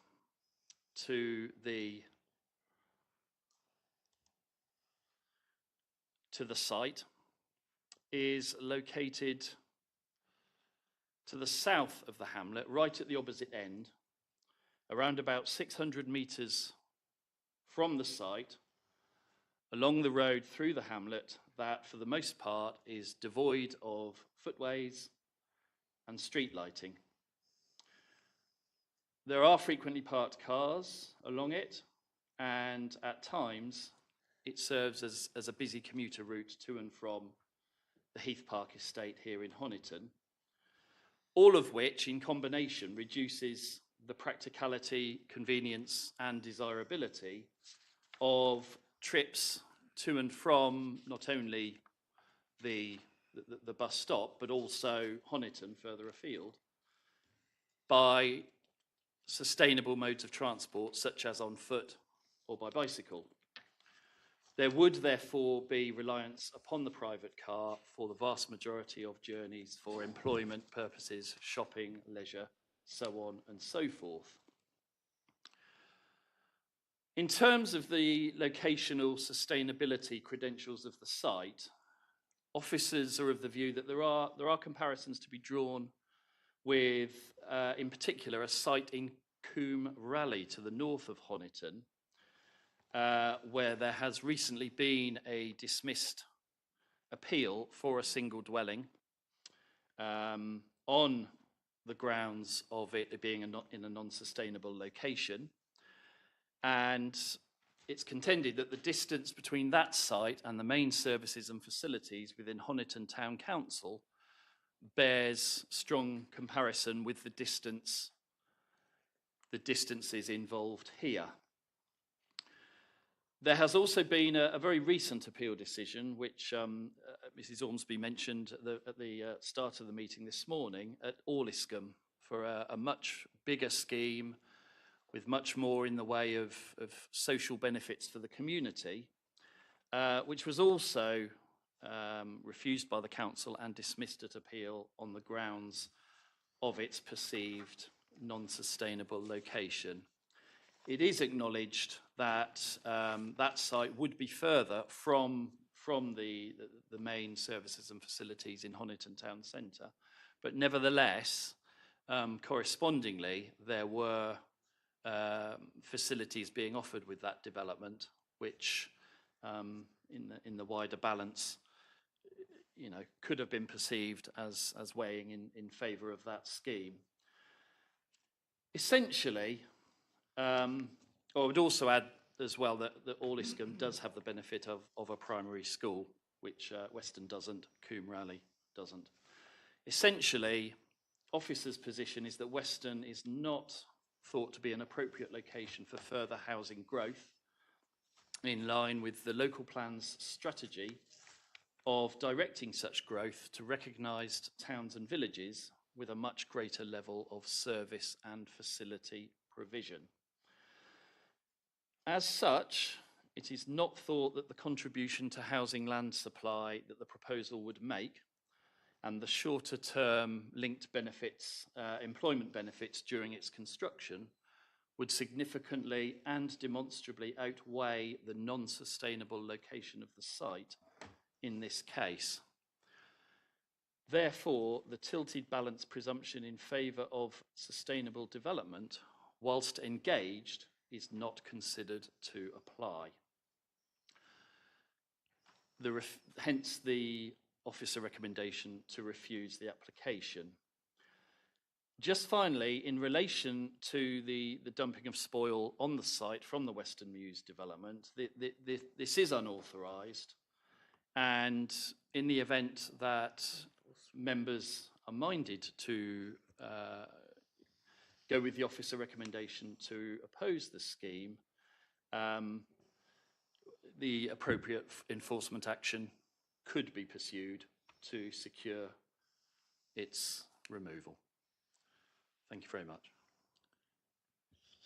to the site is located to the south of the hamlet, right at the opposite end, around about 600 metres from the site, along the road through the hamlet that, for the most part, is devoid of footways and street lighting. There are frequently parked cars along it, and at times it serves as a busy commuter route to and from the Heath Park estate here in Honiton, all of which in combination reduces the practicality, convenience and desirability of trips to and from not only the bus stop but also Honiton further afield by sustainable modes of transport, such as on foot or by bicycle. There would therefore be reliance upon the private car for the vast majority of journeys for employment purposes, shopping, leisure, so on and so forth. In terms of the locational sustainability credentials of the site, officers are of the view that there are comparisons to be drawn with, in particular, a site in Coombe Rally to the north of Honiton, where there has recently been a dismissed appeal for a single dwelling on the grounds of it being in a non-sustainable location. And it's contended that the distance between that site and the main services and facilities within Honiton Town Council bears strong comparison with the distances involved here. There has also been a very recent appeal decision, which Mrs. Ormsby mentioned at the start of the meeting this morning, at Orliscombe, for a much bigger scheme with much more in the way of social benefits for the community, which was also refused by the council and dismissed at appeal on the grounds of its perceived non-sustainable location. It is acknowledged that that site would be further from the main services and facilities in Honiton Town Centre, but nevertheless, correspondingly, there were facilities being offered with that development, which in the wider balance, could have been perceived as weighing in favour of that scheme. Essentially, I would also add as well that Orliscombe does have the benefit of a primary school, which Weston doesn't, Coombe Rally doesn't. Essentially, officers' position is that Weston is not thought to be an appropriate location for further housing growth, in line with the local plan's strategy of directing such growth to recognised towns and villages with a much greater level of service and facility provision. As such, it is not thought that the contribution to housing land supply that the proposal would make, and the shorter term linked benefits, employment benefits during its construction, would significantly and demonstrably outweigh the non-sustainable location of the site in this case. Therefore, the tilted balance presumption in favour of sustainable development, whilst engaged, is not considered to apply. Hence the officer recommendation to refuse the application. Just finally, in relation to the dumping of spoil on the site from the Weston Mews development, this is unauthorised, and in the event that members are minded to go with the officer recommendation to oppose the scheme, the appropriate enforcement action could be pursued to secure its removal. Thank you very much.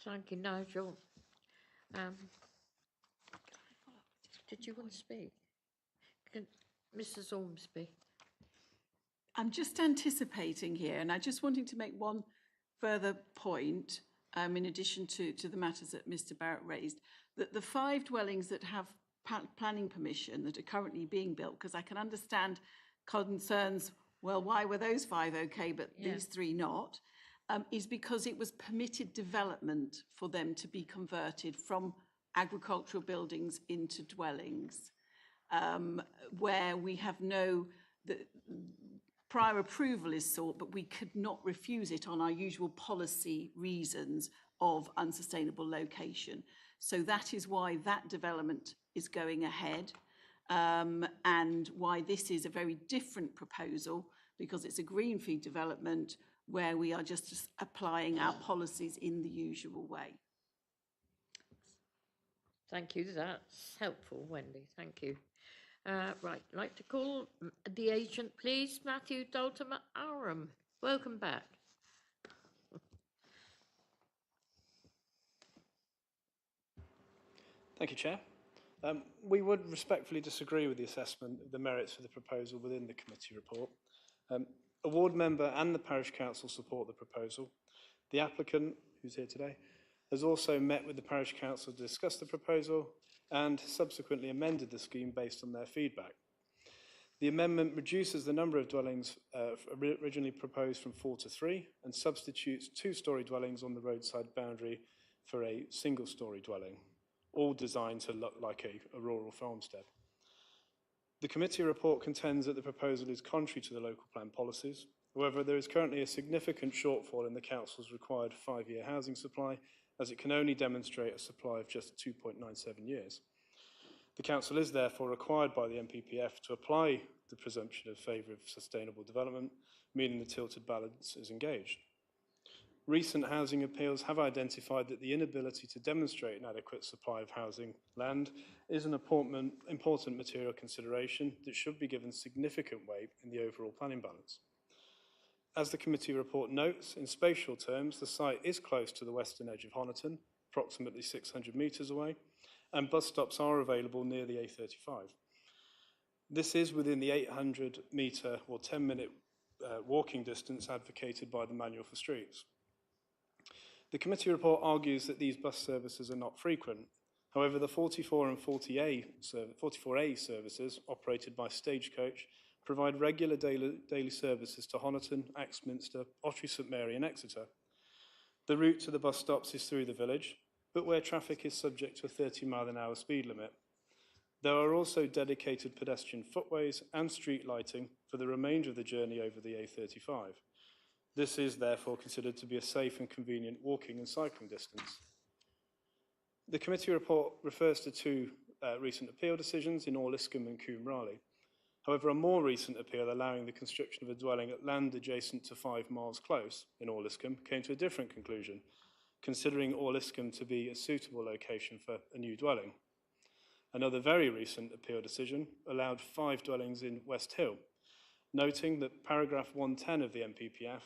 Thank you, Nigel. Did you want to speak? Mrs. Ormsby. I'm just anticipating here, and I just wanted to make one further point, in addition to the matters that Mr. Barrett raised, that the 5 dwellings that have planning permission that are currently being built, because I can understand concerns, well, why were those 5 okay, but these 3 not, is because it was permitted development for them to be converted from agricultural buildings into dwellings, where we have prior approval is sought, but we could not refuse it on our usual policy reasons of unsustainable location. So that is why that development is going ahead, and why this is a very different proposal, because it's a greenfield development where we are just applying our policies in the usual way. Thank you, that's helpful, Wendy, thank you. Right, I'd like to call the agent, please, Matthew Dalton Aram. Welcome back. Thank you, Chair. We would respectfully disagree with the assessment of the merits of the proposal within the committee report. A ward member and the parish council support the proposal. The applicant, who's here today, has also met with the parish council to discuss the proposal and subsequently amended the scheme based on their feedback. The amendment reduces the number of dwellings originally proposed from 4 to 3 and substitutes 2-storey dwellings on the roadside boundary for a single-storey dwelling, all designed to look like a rural farmstead. The committee report contends that the proposal is contrary to the local plan policies. However, there is currently a significant shortfall in the council's required 5-year housing supply, as it can only demonstrate a supply of just 2.97 years. The council is therefore required by the NPPF to apply the presumption of favour of sustainable development, meaning the tilted balance is engaged. Recent housing appeals have identified that the inability to demonstrate an adequate supply of housing land is an important material consideration that should be given significant weight in the overall planning balance. As the committee report notes, in spatial terms, the site is close to the western edge of Honiton, approximately 600 metres away, and bus stops are available near the A35. This is within the 800 metre or 10-minute walking distance advocated by the Manual for Streets. The committee report argues that these bus services are not frequent. However, the 44 and 44A services operated by Stagecoach provide regular daily services to Honiton, Axminster, Ottery St Mary and Exeter. The route to the bus stops is through the village, but where traffic is subject to a 30-mile-an-hour speed limit. There are also dedicated pedestrian footways and street lighting for the remainder of the journey over the A35. This is therefore considered to be a safe and convenient walking and cycling distance. The committee report refers to 2 recent appeal decisions in Orliscombe and Coombe Raleigh. However, a more recent appeal allowing the construction of a dwelling at land adjacent to 5 Miles Close in Orliscombe came to a different conclusion, considering Orliscombe to be a suitable location for a new dwelling. Another very recent appeal decision allowed 5 dwellings in West Hill, noting that paragraph 110 of the NPPF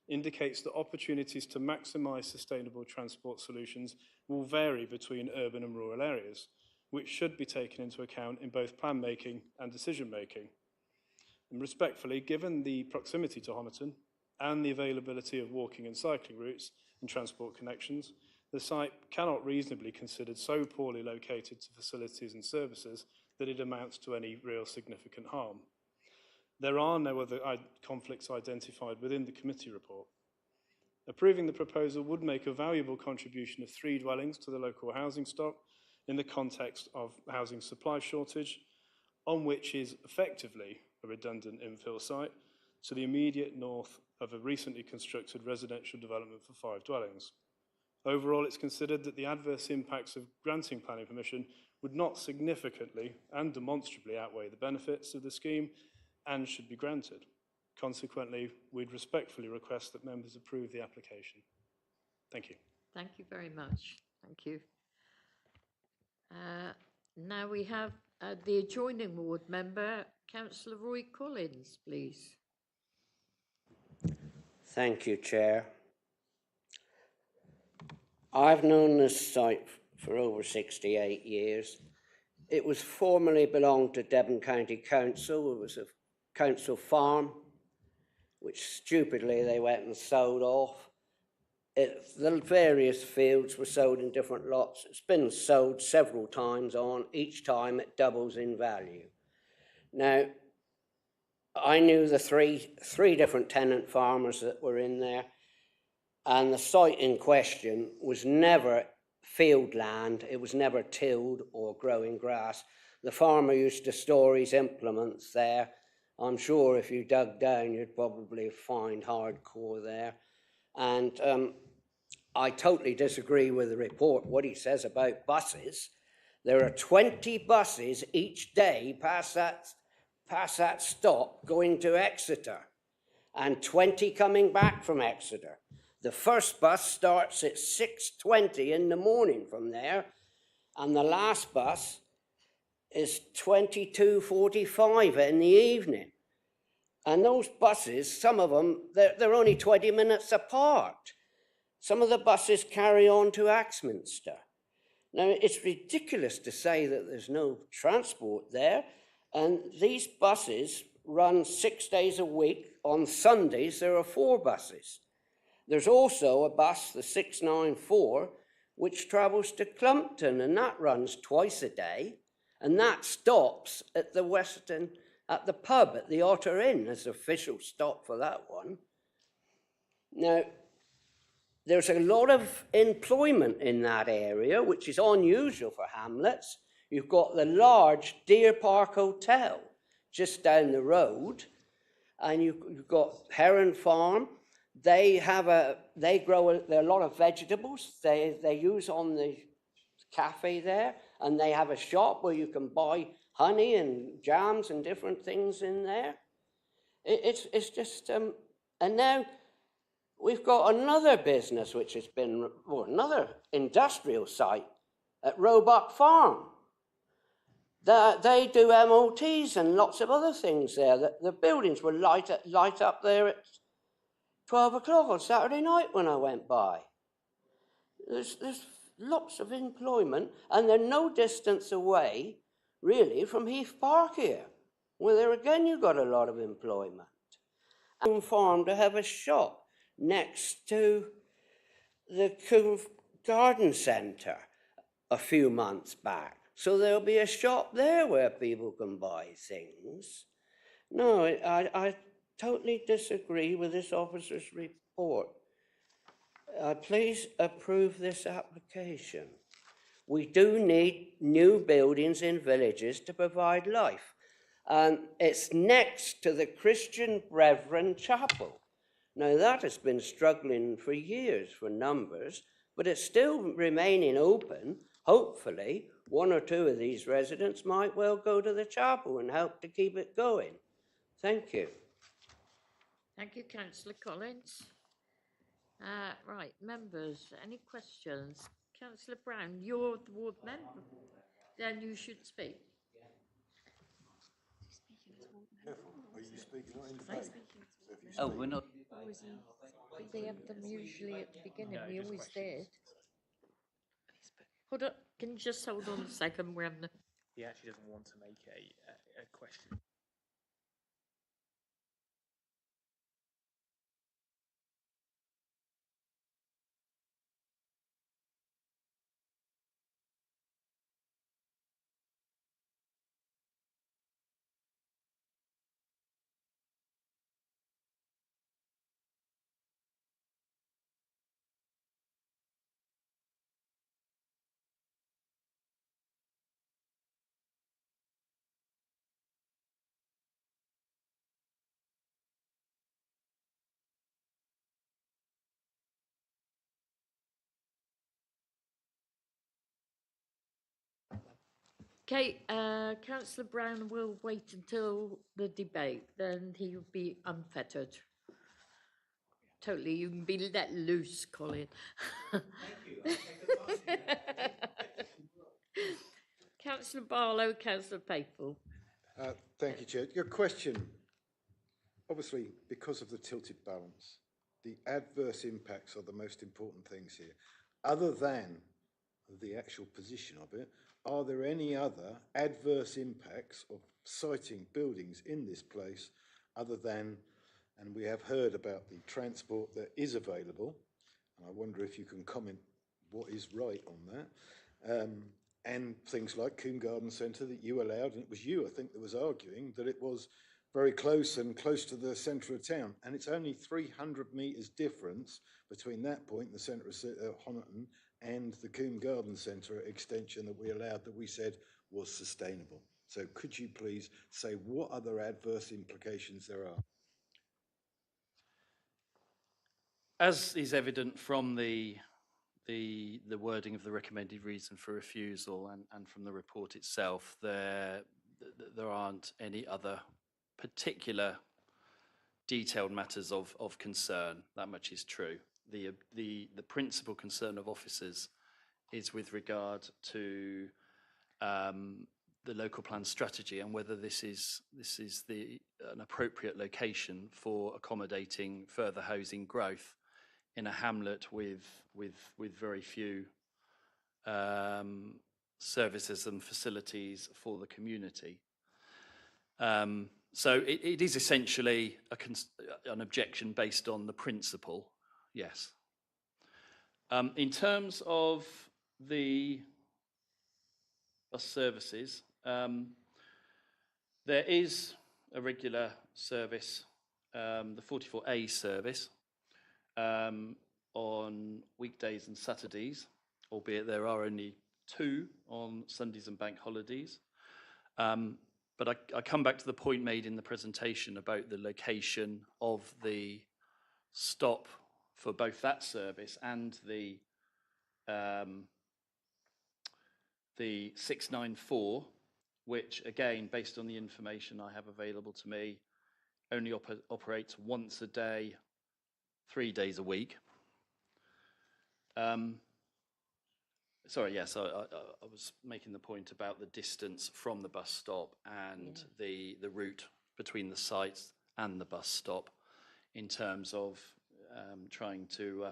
indicates that opportunities to maximise sustainable transport solutions will vary between urban and rural areas, which should be taken into account in both plan making and decision making. And respectfully, given the proximity to Honiton and the availability of walking and cycling routes and transport connections, the site cannot reasonably be considered so poorly located to facilities and services that it amounts to any real significant harm. There are no other conflicts identified within the committee report. Approving the proposal would make a valuable contribution of 3 dwellings to the local housing stock in the context of housing supply shortage, on which is effectively a redundant infill site to the immediate north of a recently constructed residential development for 5 dwellings. Overall, it's considered that the adverse impacts of granting planning permission would not significantly and demonstrably outweigh the benefits of the scheme and should be granted. Consequently, we'd respectfully request that members approve the application. Thank you. Thank you very much. Thank you. Now we have the adjoining ward member, Councillor Roy Collins, please. Thank you, Chair. I've known this site for over 68 years. It was formerly belonged to Devon County Council. It was a council farm, which stupidly they went and sold off. The various fields were sold in different lots. It's been sold several times on. Each time it doubles in value. Now, I knew the three different tenant farmers that were in there, and the site in question was never field land. It was never tilled or growing grass. The farmer used to store his implements there. I'm sure if you dug down, you'd probably find hardcore there. And I totally disagree with the report, what he says about buses. There are 20 buses each day past that stop going to Exeter, and 20 coming back from Exeter. The first bus starts at 6:20 in the morning from there, and the last bus is 22:45 in the evening. And those buses, some of them, they're only 20 minutes apart. Some of the buses carry on to Axminster. Now, it's ridiculous to say that there's no transport there, and these buses run 6 days a week. On Sundays, there are 4 buses. There's also a bus, the 694, which travels to Clumpton, and that runs twice a day, and that stops at the at the pub at the Otter Inn as the official stop for that one. Now, there's a lot of employment in that area, which is unusual for hamlets. You've got the large Deer Park Hotel just down the road, and you've got Heron Farm. They grow a lot of vegetables. They use on the cafe there, and they have a shop where you can buy honey and jams and different things in there. It's just and now we've got another business which has been, well, another industrial site at Roebuck Farm. They do MOTs and lots of other things there. The buildings were light up there at 12 o'clock on Saturday night when I went by. There's lots of employment, and they're no distance away, really, from Heath Park here, where there again you've got a lot of employment. And Farm to have a shop next to the Cove Garden Centre a few months back. So there'll be a shop there where people can buy things. No, I totally disagree with this officer's report. Please approve this application. We do need new buildings in villages to provide life. And it's next to the Christian Brethren Chapel. Now, that has been struggling for years for numbers, but it's still remaining open. Hopefully, 1 or 2 of these residents might well go to the chapel and help to keep it going. Thank you. Thank you, Councillor Collins. Right, members, any questions? Councillor Brown, you're the ward member, then you should speak. Are you speaking in favour? Oh, we're not. They have them usually at the beginning, we always did. Hold up, can you just hold on a second, we're having He actually doesn't want to make a question. Okay, Councillor Brown will wait until the debate, then he will be unfettered. Totally, you can be let loose, Colin. Thank you. Councillor Barlow, Councillor Faithful. Thank you, Chair. Your question, obviously, because of the tilted balance, the adverse impacts are the most important things here. Other than the actual position of it, are there any other adverse impacts of siting buildings in this place other than, and we have heard about the transport that is available, and I wonder if you can comment what is right on that, and things like Coombe Garden Centre that you allowed, and it was you, I think, that was arguing that it was very close and close to the centre of town, and it's only 300 metres difference between that point in the centre of Honiton and the Coombe Garden Centre extension that we allowed, that we said was sustainable. So could you please say what other adverse implications there are? As is evident from the wording of the recommended reason for refusal and from the report itself, there aren't any other particular detailed matters of concern. That much is true. The principal concern of officers is with regard to the local plan strategy and whether this is an appropriate location for accommodating further housing growth in a hamlet with very few services and facilities for the community. So it is essentially an objection based on the principle, yes. In terms of the bus services, there is a regular service, the 44A service, on weekdays and Saturdays, albeit there are only 2 on Sundays and bank holidays. But I come back to the point made in the presentation about the location of the stop for both that service and the 694, which again, based on the information I have available to me, only operates once a day, 3 days a week. Sorry, yes, I was making the point about the distance from the bus stop and the route between the sites and the bus stop in terms of trying to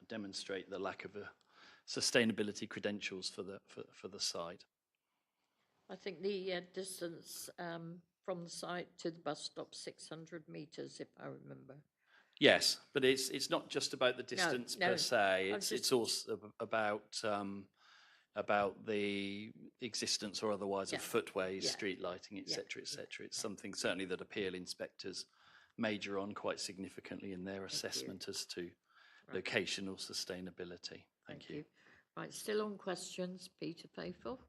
demonstrate the lack of sustainability credentials for the site. I think the distance from the site to the bus stop 600 metres, if I remember. Yes, but it's not just about the distance per se. It's also about the existence or otherwise of footways, street lighting, etc., etc. It's something certainly that appeal inspectors major on quite significantly in their assessment as to locational sustainability. Thank you. Right, still on questions, Peter Faithful.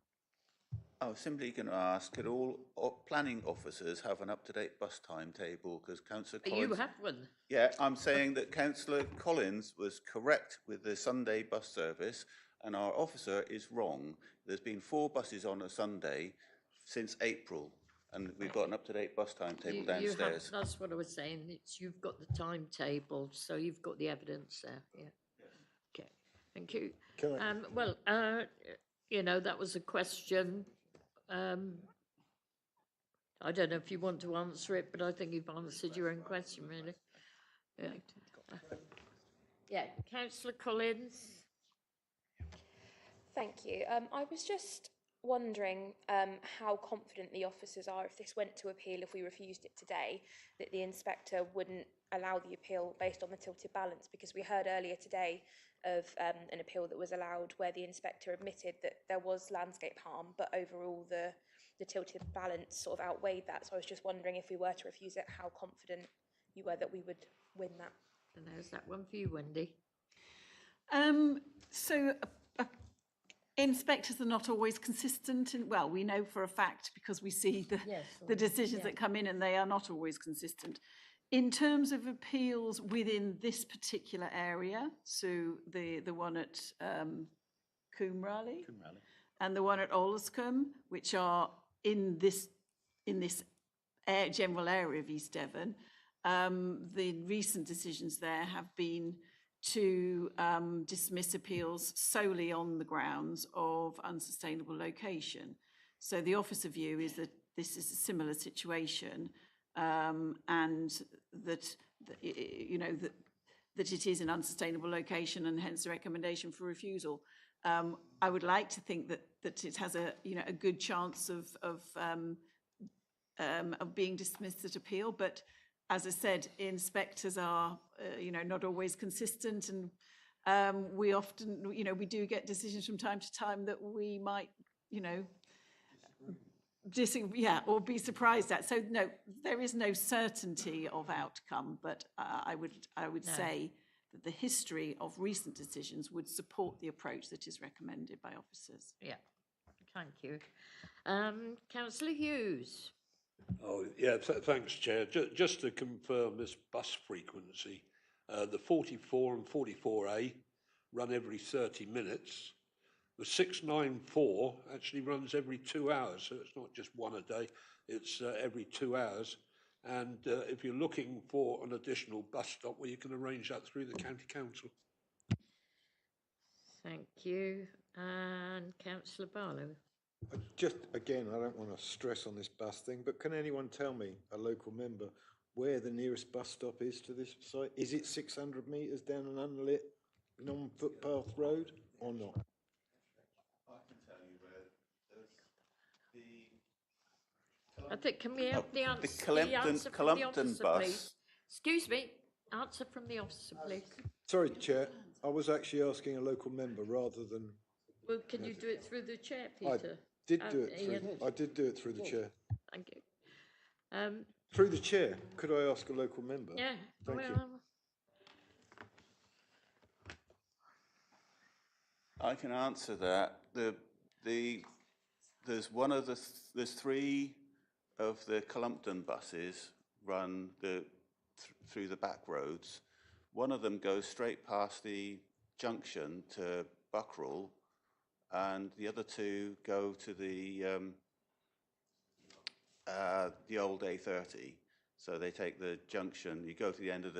I was simply going to ask, could all planning officers have an up-to-date bus timetable? Because Councillor Collins... You have one. Yeah, I'm saying that Councillor Collins was correct with the Sunday bus service, and our officer is wrong. There's been 4 buses on a Sunday since April, and we've got an up-to-date bus timetable downstairs. That's what I was saying. You've got the timetable, so you've got the evidence there. Yeah. Okay. Thank you. Well, you know, that was a question. I don't know if you want to answer it, but I think you've answered your own question, really. Yeah, Councillor Collins. Thank you. I was just wondering how confident the officers are, if this went to appeal, if we refused it today, that the inspector wouldn't allow the appeal based on the tilted balance, because we heard earlier today of an appeal that was allowed where the inspector admitted that there was landscape harm, but overall the tilted balance sort of outweighed that. So I was just wondering, if we were to refuse it, how confident you were that we would win that. And there's that one for you, Wendy. Inspectors are not always consistent, and well, we know for a fact because we see the decisions that come in, and they are not always consistent. In terms of appeals within this particular area, so the one at Coombe Raleigh and the one at Olescombe, which are in this general area of East Devon, the recent decisions there have been to dismiss appeals solely on the grounds of unsustainable location. So the officer view is that this is a similar situation, and that you know that it is an unsustainable location, and hence the recommendation for refusal. I would like to think that it has a good chance of being dismissed at appeal, but as I said, inspectors are not always consistent, and we often we do get decisions from time to time that we might or be surprised at. So no, there is no certainty of outcome, but I would say that the history of recent decisions would support the approach that is recommended by officers. Yeah, thank you. Councillor Hughes. Oh, yeah, thanks, Chair. Just to confirm this bus frequency, the 44 and 44A run every 30 minutes. The 694 actually runs every 2 hours, so it's not just one a day, it's every 2 hours. And if you're looking for an additional bus stop, well, you can arrange that through the County Council. Thank you. And Councillor Barlow. Just, again, I don't want to stress on this bus thing, but can anyone tell me, a local member, where the nearest bus stop is to this site? Is it 600 metres down an unlit, non-footpath road or not? I think, can we have the answer, Cullompton- from the Cullompton officer, bus. please? Excuse me, answer from the officer, please. Sorry, Chair, I was actually asking a local member rather than, Well, can you do it through the chair, I Peter? did do it Ian, through, I did do it through the chair. thank you. Through the chair, could I ask a local member? Yeah, Thank you. well, I can answer that. There's three of the Cullompton buses run through the back roads. One of them goes straight past the junction to Buckroll, and the other two go to the old A30. So they take the junction, you go to the end of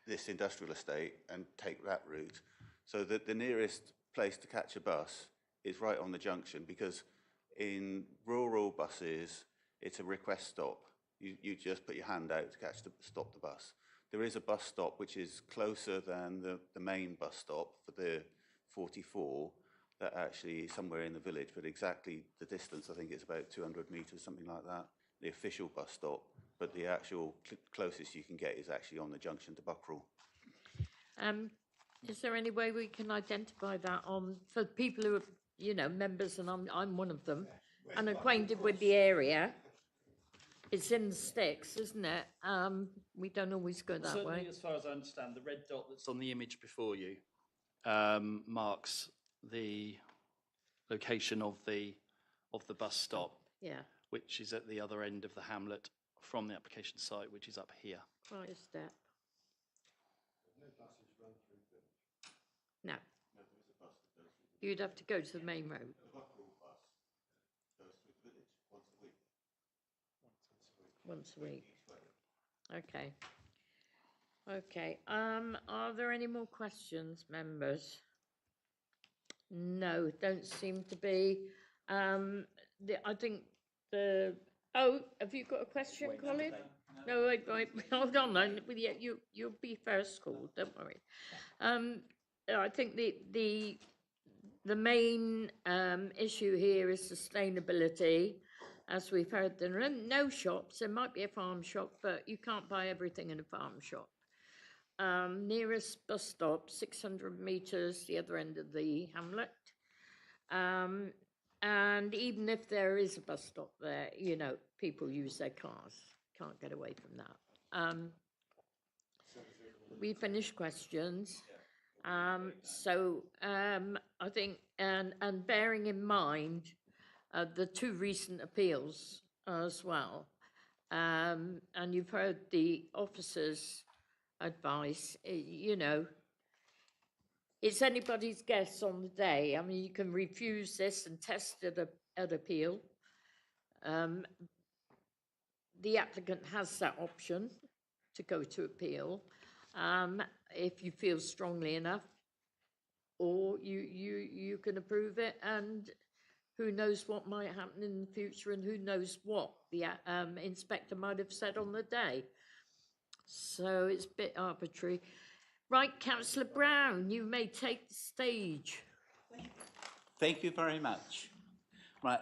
this industrial estate and take that route. So that the nearest place to catch a bus is right on the junction, because in rural buses, it's a request stop. You just put your hand out to stop the bus. There is a bus stop which is closer than the main bus stop for the 44, that actually is somewhere in the village, but exactly the distance, I think it's about 200 metres, something like that, the official bus stop, but the actual closest you can get is actually on the junction to Buckroll. is there any way we can identify that for people who are, you know, members, and I'm one of them, and acquainted with the area? It's in the sticks, isn't it? We don't always go that Certainly, way. as far as I understand, the red dot that's on the image before you marks the location of the bus stop, Yeah, which is at the other end of the hamlet from the application site, which is up here. right a step. No. You'd have to go to the main road. Once a week. Okay. Okay, are there any more questions, members? No, don't seem to be. I think have you got a question, Colin? No, wait, hold on, then. You'll be first called, don't worry. I think the main issue here is sustainability. As we've heard, there are no shops. There might be a farm shop, but you can't buy everything in a farm shop. Nearest bus stop, 600 metres, the other end of the hamlet. And even if there is a bus stop there, you know, people use their cars. Can't get away from that. We finished questions. So I think, and bearing in mind the two recent appeals as well, and you've heard the officer's advice, you know, it's anybody's guess on the day. I mean, you can refuse this and test it at appeal. The applicant has that option to go to appeal if you feel strongly enough, or you can approve it, and who knows what might happen in the future, and who knows what the inspector might have said on the day. So it's a bit arbitrary. Right, Councillor Brown, you may take the stage. Thank you very much. Right,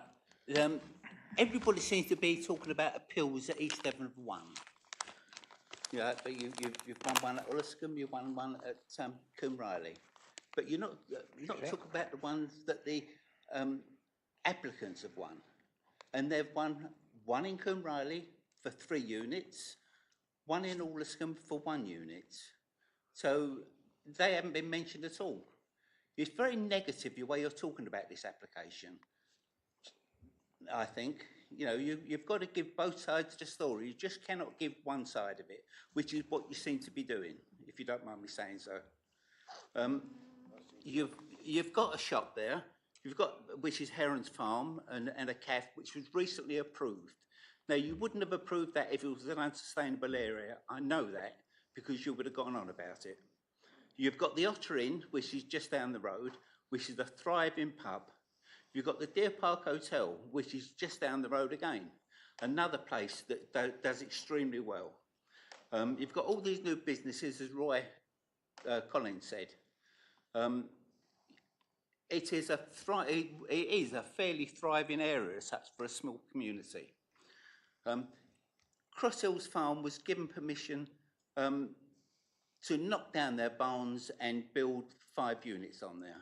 everybody seems to be talking about appeals at East Devon have won. Yeah, but you've won one at Ulliscombe, you've won one at Combe Riley, but you're not talking about the ones that the applicants have won, and they've won one in Combe Riley for 3 units, one in Ulliscombe for 1 unit. So they haven't been mentioned at all. It's very negative the way you're talking about this application. I think, you know, you've got to give both sides the story. You just cannot give one side of it, which is what you seem to be doing, if you don't mind me saying so. You've got a shop there, which is Heron's Farm, and a cafe, which was recently approved. Now, you wouldn't have approved that if it was an unsustainable area. I know that, because you would have gone on about it. You've got the Otter Inn, which is just down the road, which is a thriving pub. You've got the Deer Park Hotel, which is just down the road again, another place that does extremely well. You've got all these new businesses, as Roy Collins said. it is a fairly thriving area as such for a small community. Cross Hills Farm was given permission to knock down their barns and build 5 units on there.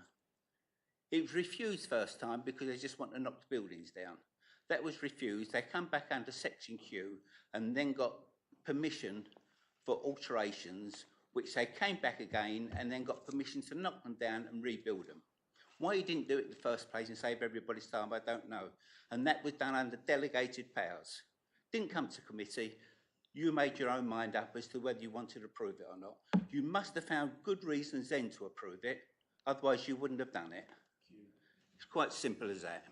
It was refused first time because they just want to knock the buildings down. That was refused. They come back under Section Q and then got permission for alterations, which they came back again and then got permission to knock them down and rebuild them. Why you didn't do it in the first place and save everybody's time, I don't know. And that was done under delegated powers. Didn't come to committee. You made your own mind up as to whether you wanted to approve it or not. You must have found good reasons then to approve it, otherwise you wouldn't have done it. It's quite simple as that.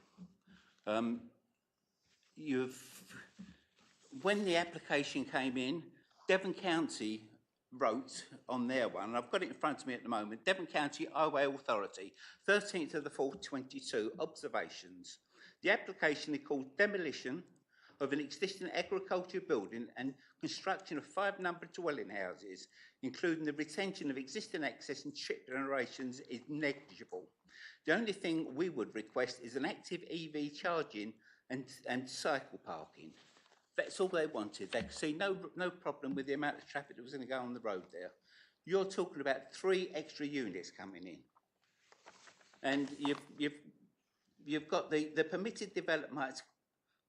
When the application came in, Devon County wrote on their one, and I've got it in front of me at the moment, Devon County Highway Authority, 13th of the 4th, 22, observations. The application is called demolition of an existing agricultural building and construction of 5 numbered dwelling houses, including the retention of existing access and trip generations, is negligible. The only thing we would request is an active EV charging and cycle parking. That's all they wanted. They could see no problem with the amount of traffic that was going to go on the road there. You're talking about 3 extra units coming in. And you've got the permitted development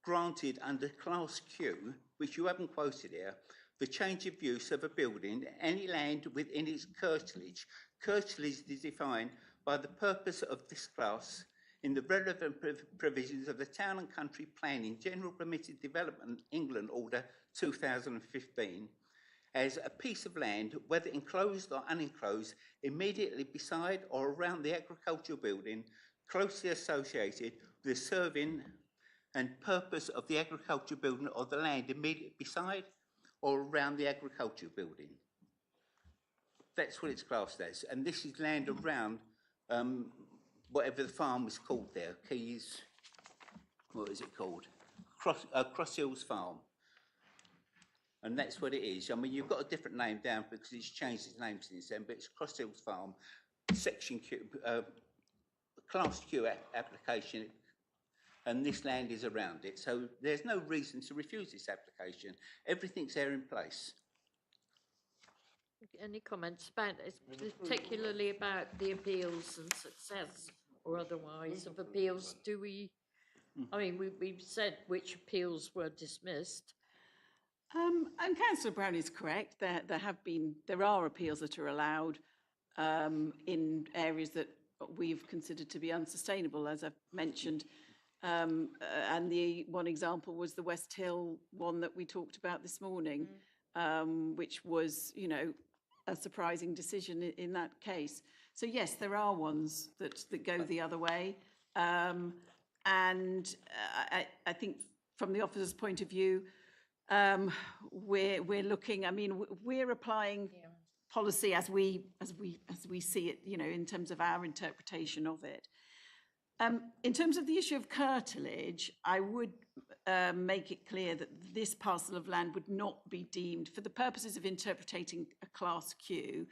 granted under Class Q, which you haven't quoted here, for change of use of a building, any land within its curtilage. Curtilage is defined by the purpose of this class in the relevant provisions of the Town and Country Planning General Permitted Development England Order 2015 as a piece of land, whether enclosed or unenclosed, immediately beside or around the agricultural building, closely associated with the serving and purpose of the agricultural building or the land immediately beside or around the agricultural building. That's what it's classed as. And this is land around whatever the farm was called there, Keys, what is it called? Cross Hills Farm. And that's what it is. I mean, you've got a different name down because it's changed its name since then, but it's Cross Hills Farm, Section Q, Class Q application, and this land is around it. So there's no reason to refuse this application. Everything's there in place. Any comments about this, particularly about the appeals and success or otherwise of appeals? Do we, I mean, we've said which appeals were dismissed. And Councillor Brown is correct. There are appeals that are allowed in areas that we've considered to be unsustainable, as I've mentioned. And the one example was the West Hill one that we talked about this morning, which was, you know, a surprising decision in that case. So yes, there are ones that go the other way. And I think from the officer's point of view, we're looking, I mean, we're applying policy as we see it, you know, in terms of our interpretation of it. In terms of the issue of curtilage, I would make it clear that this parcel of land would not be deemed, for the purposes of interpreting a Class Q,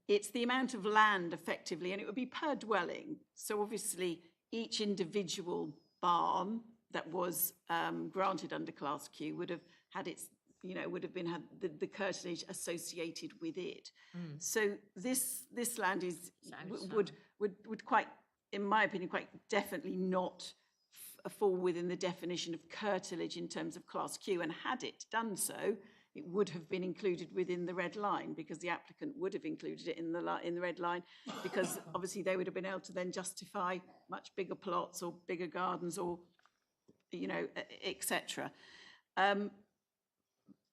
it's the amount of land effectively, and it would be per dwelling. So obviously each individual barn that was granted under Class Q would have had its, you know, would have been had the curtilage associated with it. So this land is would quite, in my opinion, quite definitely not fall within the definition of curtilage in terms of Class Q. And had it done so, it would have been included within the red line, because the applicant would have included it in the red line, because obviously they would have been able to then justify much bigger plots or bigger gardens or, you know, etc.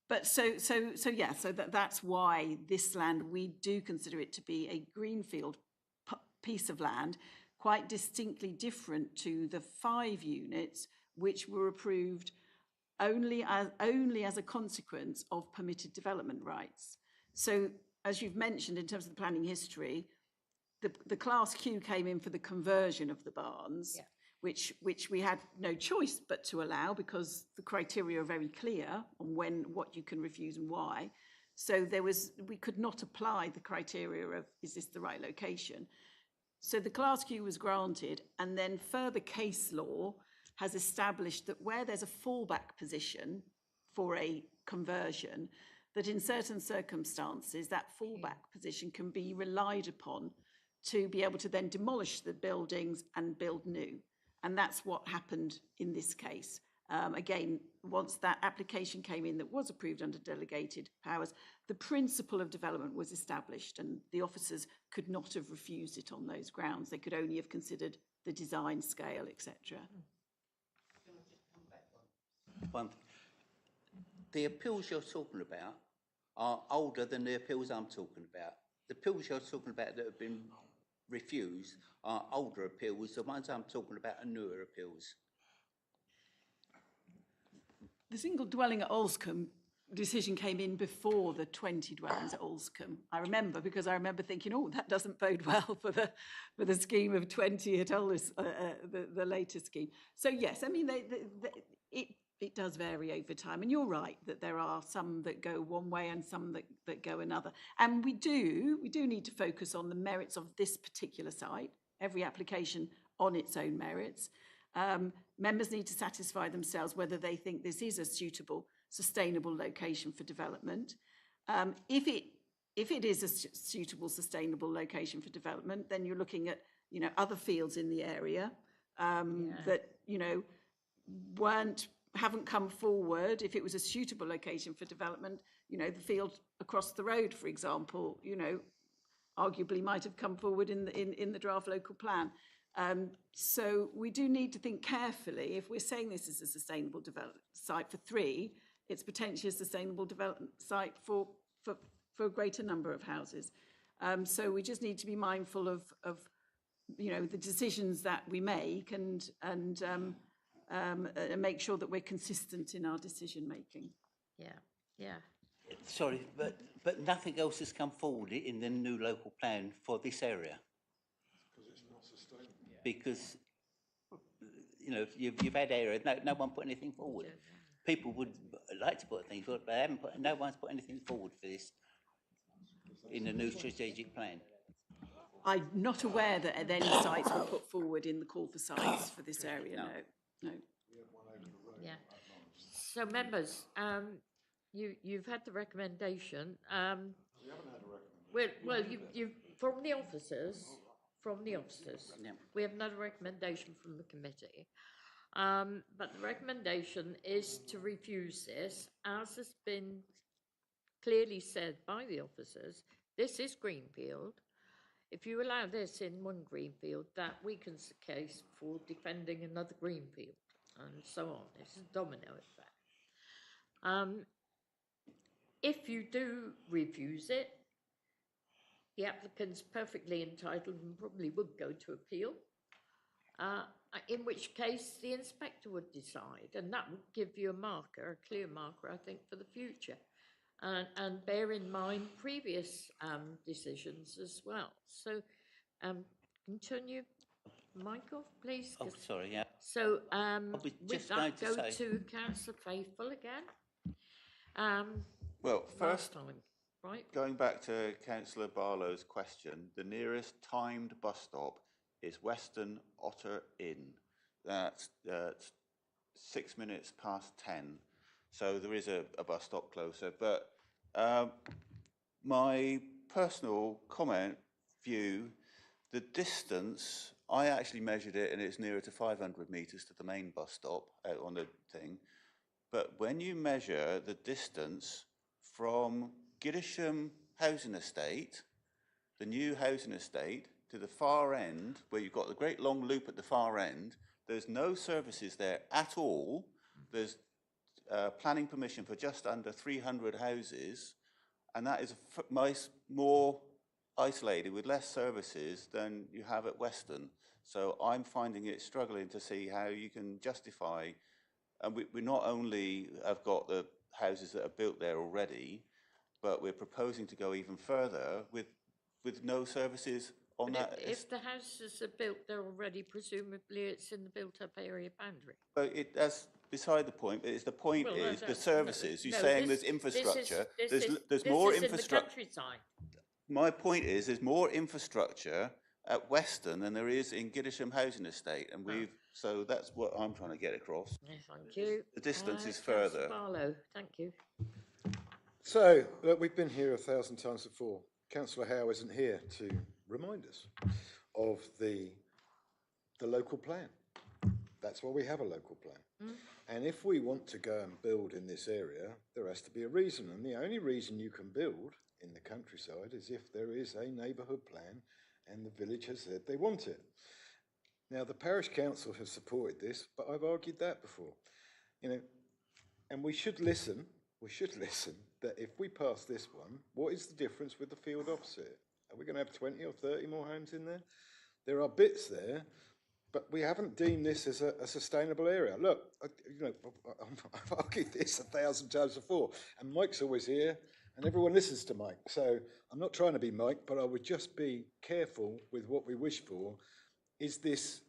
But so that's why this land, we do consider it to be a greenfield piece of land, quite distinctly different to the 5 units which were approved only as a consequence of permitted development rights. So as you've mentioned, in terms of the planning history, the Class Q came in for the conversion of the barns, which we had no choice but to allow, because the criteria are very clear on what you can refuse and why. So we could not apply the criteria of, is this the right location? So the Class Q was granted, and then further case law has established that where there's a fallback position for a conversion, that in certain circumstances, that fallback position can be relied upon to be able to then demolish the buildings and build new. And that's what happened in this case. Again, once that application came in that was approved under delegated powers, the principle of development was established, and the officers could not have refused it on those grounds. They could only have considered the design scale, etc. The appeals you're talking about are older than the appeals I'm talking about. The appeals you're talking about that have been refused are older appeals. The ones I'm talking about are newer appeals. The single dwelling at Olscombe decision came in before the 20 dwellings at Olscombe. I remember, because I remember thinking, oh, that doesn't bode well for the scheme of 20 at the later scheme. So yes, I mean, it does vary over time. And you're right that there are some that go one way and some that go another. And we do need to focus on the merits of this particular site, every application on its own merits. Members need to satisfy themselves whether they think this is a suitable, sustainable location for development. If it is a suitable, sustainable location for development, then you're looking at, other fields in the area that, haven't come forward. If it was a suitable location for development, the field across the road, for example, arguably might have come forward in the draft local plan. So we do need to think carefully. If we're saying this is a sustainable development site for 3, it's potentially a sustainable development site for a greater number of houses. So we just need to be mindful of the decisions that we make and make sure that we're consistent in our decision making. Yeah. Sorry, but nothing else has come forward in the new local plan for this area. Because, you've had areas, no one put anything forward. People would like to put things forward, but no one's put anything forward for this in the new strategic plan. I'm not aware that any sites were put forward in the call for sites for this area, no. Yeah. So members, you've had the recommendation. We haven't had a recommendation. Well, you from the officers. We have another recommendation from the committee. But the recommendation is to refuse this, as has been clearly said by the officers. This is Greenfield. If you allow this in one Greenfield, that weakens the case for defending another Greenfield, and so on. It's a domino effect. If you do refuse it, the applicant's perfectly entitled and probably would go to appeal, in which case the inspector would decide, and that would give you a clear marker, I think, for the future. And bear in mind previous decisions as well. So continue, Michael, please. Oh, sorry, yeah. So just with that, going to go say- to Councillor Faithful again. Well, Last first, time, right? going back to Councillor Barlow's question, the nearest timed bus stop is Western Otter Inn. That's 6 minutes past 10. So there is a bus stop closer. But my personal view, the distance, I actually measured it and it's nearer to 500 metres to the main bus stop out on the thing. But when you measure the distance from Giddisham Housing Estate, the new housing estate, to the far end, where you've got the great long loop at the far end, there's no services there at all. There's planning permission for just under 300 houses, and that is more isolated with less services than you have at Western. So I'm finding it struggling to see how you can justify, and we not only have got the houses that are built there already, but we're proposing to go even further with no services on that. If the houses are built there already, presumably it's in the built-up area boundary. But that's beside the point. But the point is the services. You're saying there's infrastructure. There's more infrastructure. In the countryside. My point is there's more infrastructure at Weston than there is in Giddisham Housing Estate, and so that's what I'm trying to get across. Yeah, thank you. The distance is Councillor further. Barlow, thank you. So, look, we've been here 1,000 times before. Councillor Howe isn't here to remind us of the local plan. That's why we have a local plan. And if we want to go and build in this area, there has to be a reason. And the only reason you can build in the countryside is if there is a neighbourhood plan and the village has said they want it. Now, the parish council has supported this, but I've argued that before. You know, and we should listen that if we pass this one, what is the difference with the field opposite? Are we going to have 20 or 30 more homes in there? There are bits there, but we haven't deemed this as a sustainable area. Look, I've argued this 1,000 times before, and Mike's always here, and everyone listens to Mike. So I'm not trying to be Mike, but I would just be careful with what we wish for. Is this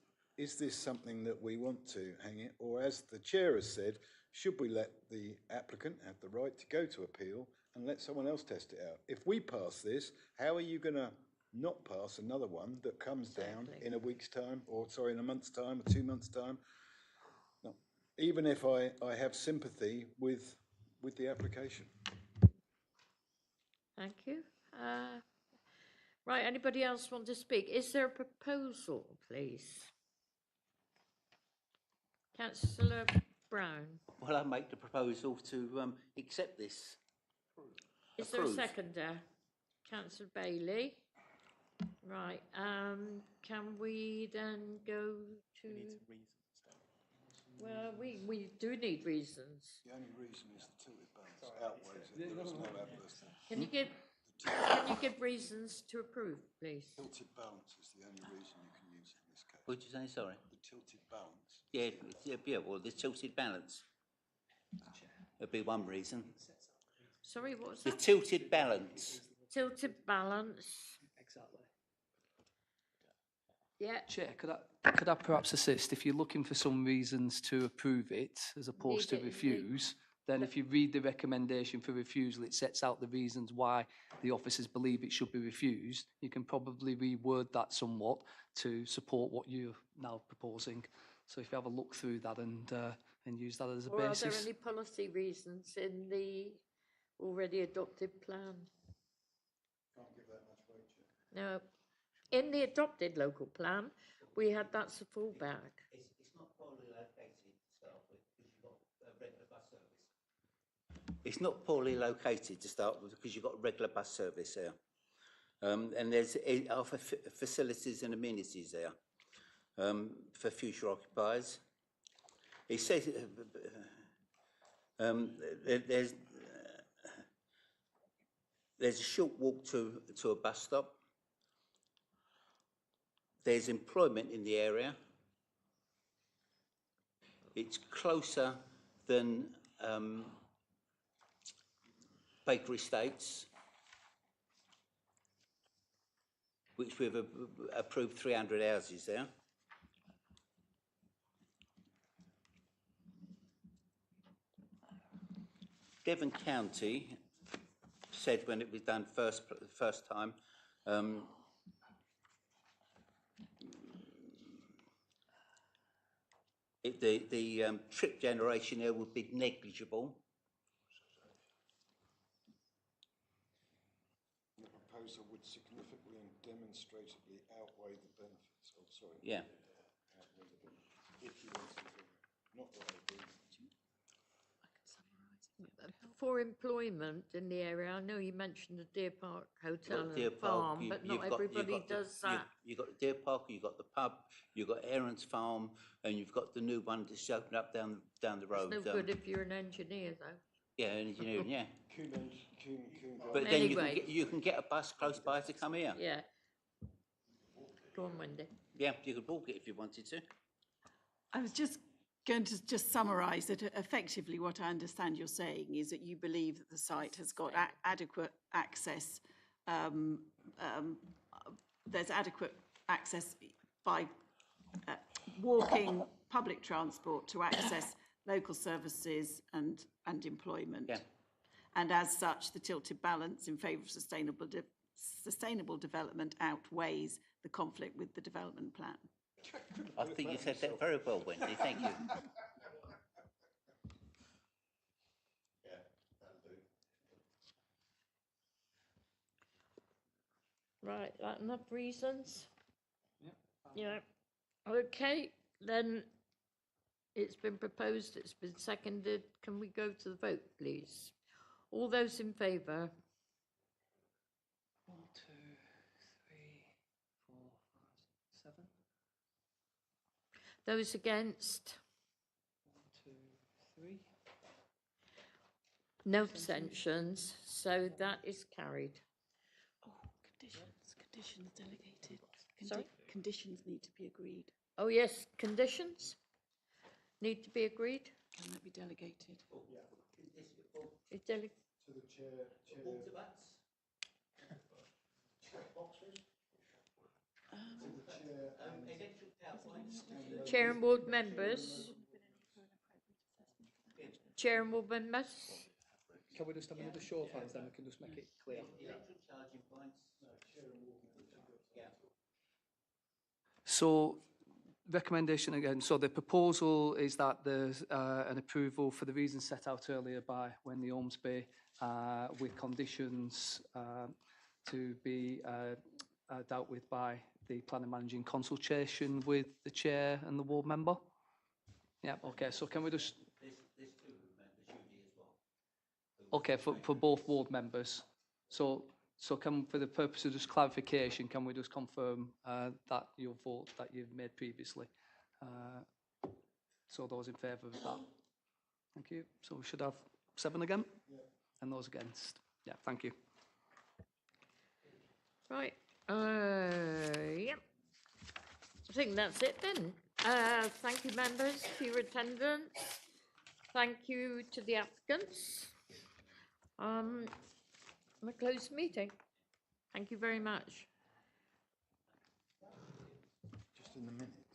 something that we want to hang it, or as the chair has said, should we let the applicant have the right to go to appeal and let someone else test it out? If we pass this, how are you going to not pass another one that comes down in a week's time, or sorry, in a month's time, or 2 months' time? No. Even if I have sympathy with the application. Thank you. Right, anybody else want to speak? Is there a proposal, please? Councillor Brown. Well, I make the proposal to accept this. Is there a seconder? Councillor Bailey. Right, can we then go to... Well, we do need reasons. The only reason is the tilted balance outweighs it. There is no adverse. Can you give reasons to approve, please? Tilted balance is the only reason you can use it in this case. What did you say, sorry? The tilted balance. Yeah, well, the tilted balance. That'd be one reason. Sorry, what was The that? tilted balance. Tilted balance. Exactly. Yeah. Chair, could I perhaps assist? If you're looking for some reasons to approve it as opposed to refuse, then if you read the recommendation for refusal, it sets out the reasons why the officers believe it should be refused. You can probably reword that somewhat to support what you're now proposing. So if you have a look through that and use that as a basis. Are there any policy reasons in the already adopted plan? Can't give that much weight, Chair. No. In the adopted local plan, we had that's a fallback. It's not poorly located to start with because you've got a regular bus service. It's not poorly located to start with because you've got a regular bus service there. And there's other facilities and amenities there for future occupiers. It says there's a short walk to a bus stop. There's employment in the area. It's closer than Baker Estates, which we've approved 300 houses there. Devon County said when it was done first time, the trip generation there would be negligible. The proposal would significantly and demonstrably outweigh the benefits. Oh, sorry. Yeah. Outweigh the benefits. If you want to do it. Not that I agree. For employment in the area, I know you mentioned the Deer Park Hotel Deer and Park, Farm, but not everybody does that. You've got the Deer Park, you've got the pub, you've got Aaron's Farm, and you've got the new one that's opened up down the road. It's no good if you're an engineer, though. Yeah, engineering, yeah. But then anyway, you can get a bus close by to come here. Yeah. Go on, Wendy. Yeah, you could walk it if you wanted to. I was just going to just summarise that effectively what I understand you're saying is that you believe that the site has got adequate access, there's adequate access by walking, public transport to access local services and employment. Yeah. And as such, the tilted balance in favour of sustainable development outweighs the conflict with the development plan. I think you said that very well, Wendy. Thank you. Right, that enough reasons? Yeah. Okay, then it's been proposed, it's been seconded. Can we go to the vote, please? All those in favour? 1, 2, 3, 4, 5, 7. Those against? 1, 2, 3. No abstentions, so that is carried. Oh, conditions delegated. Sorry? Conditions need to be agreed. Oh, yes, conditions need to be agreed. Can that be delegated? Is dele- To the chair. Chair and ward members? Chair and ward members? Can we just have another show of hands, then we can just make it clear? So, recommendation again, so the proposal is that there's an approval for the reasons set out earlier by Wendy Ormsby, with conditions to be dealt with by the planning manager in consultation with the chair and the ward member. Yeah, okay, so can we just... Okay, for both ward members. So can, for the purpose of just clarification, can we just confirm that your vote that you've made previously? So those in favour of that? Thank you. So we should have 7 again? Yeah. And those against? Yeah, thank you. Right, yeah. I think that's it then. Thank you, members, for your attendance. Thank you to the applicants. I'm going to close the meeting. Thank you very much. Just in the minutes.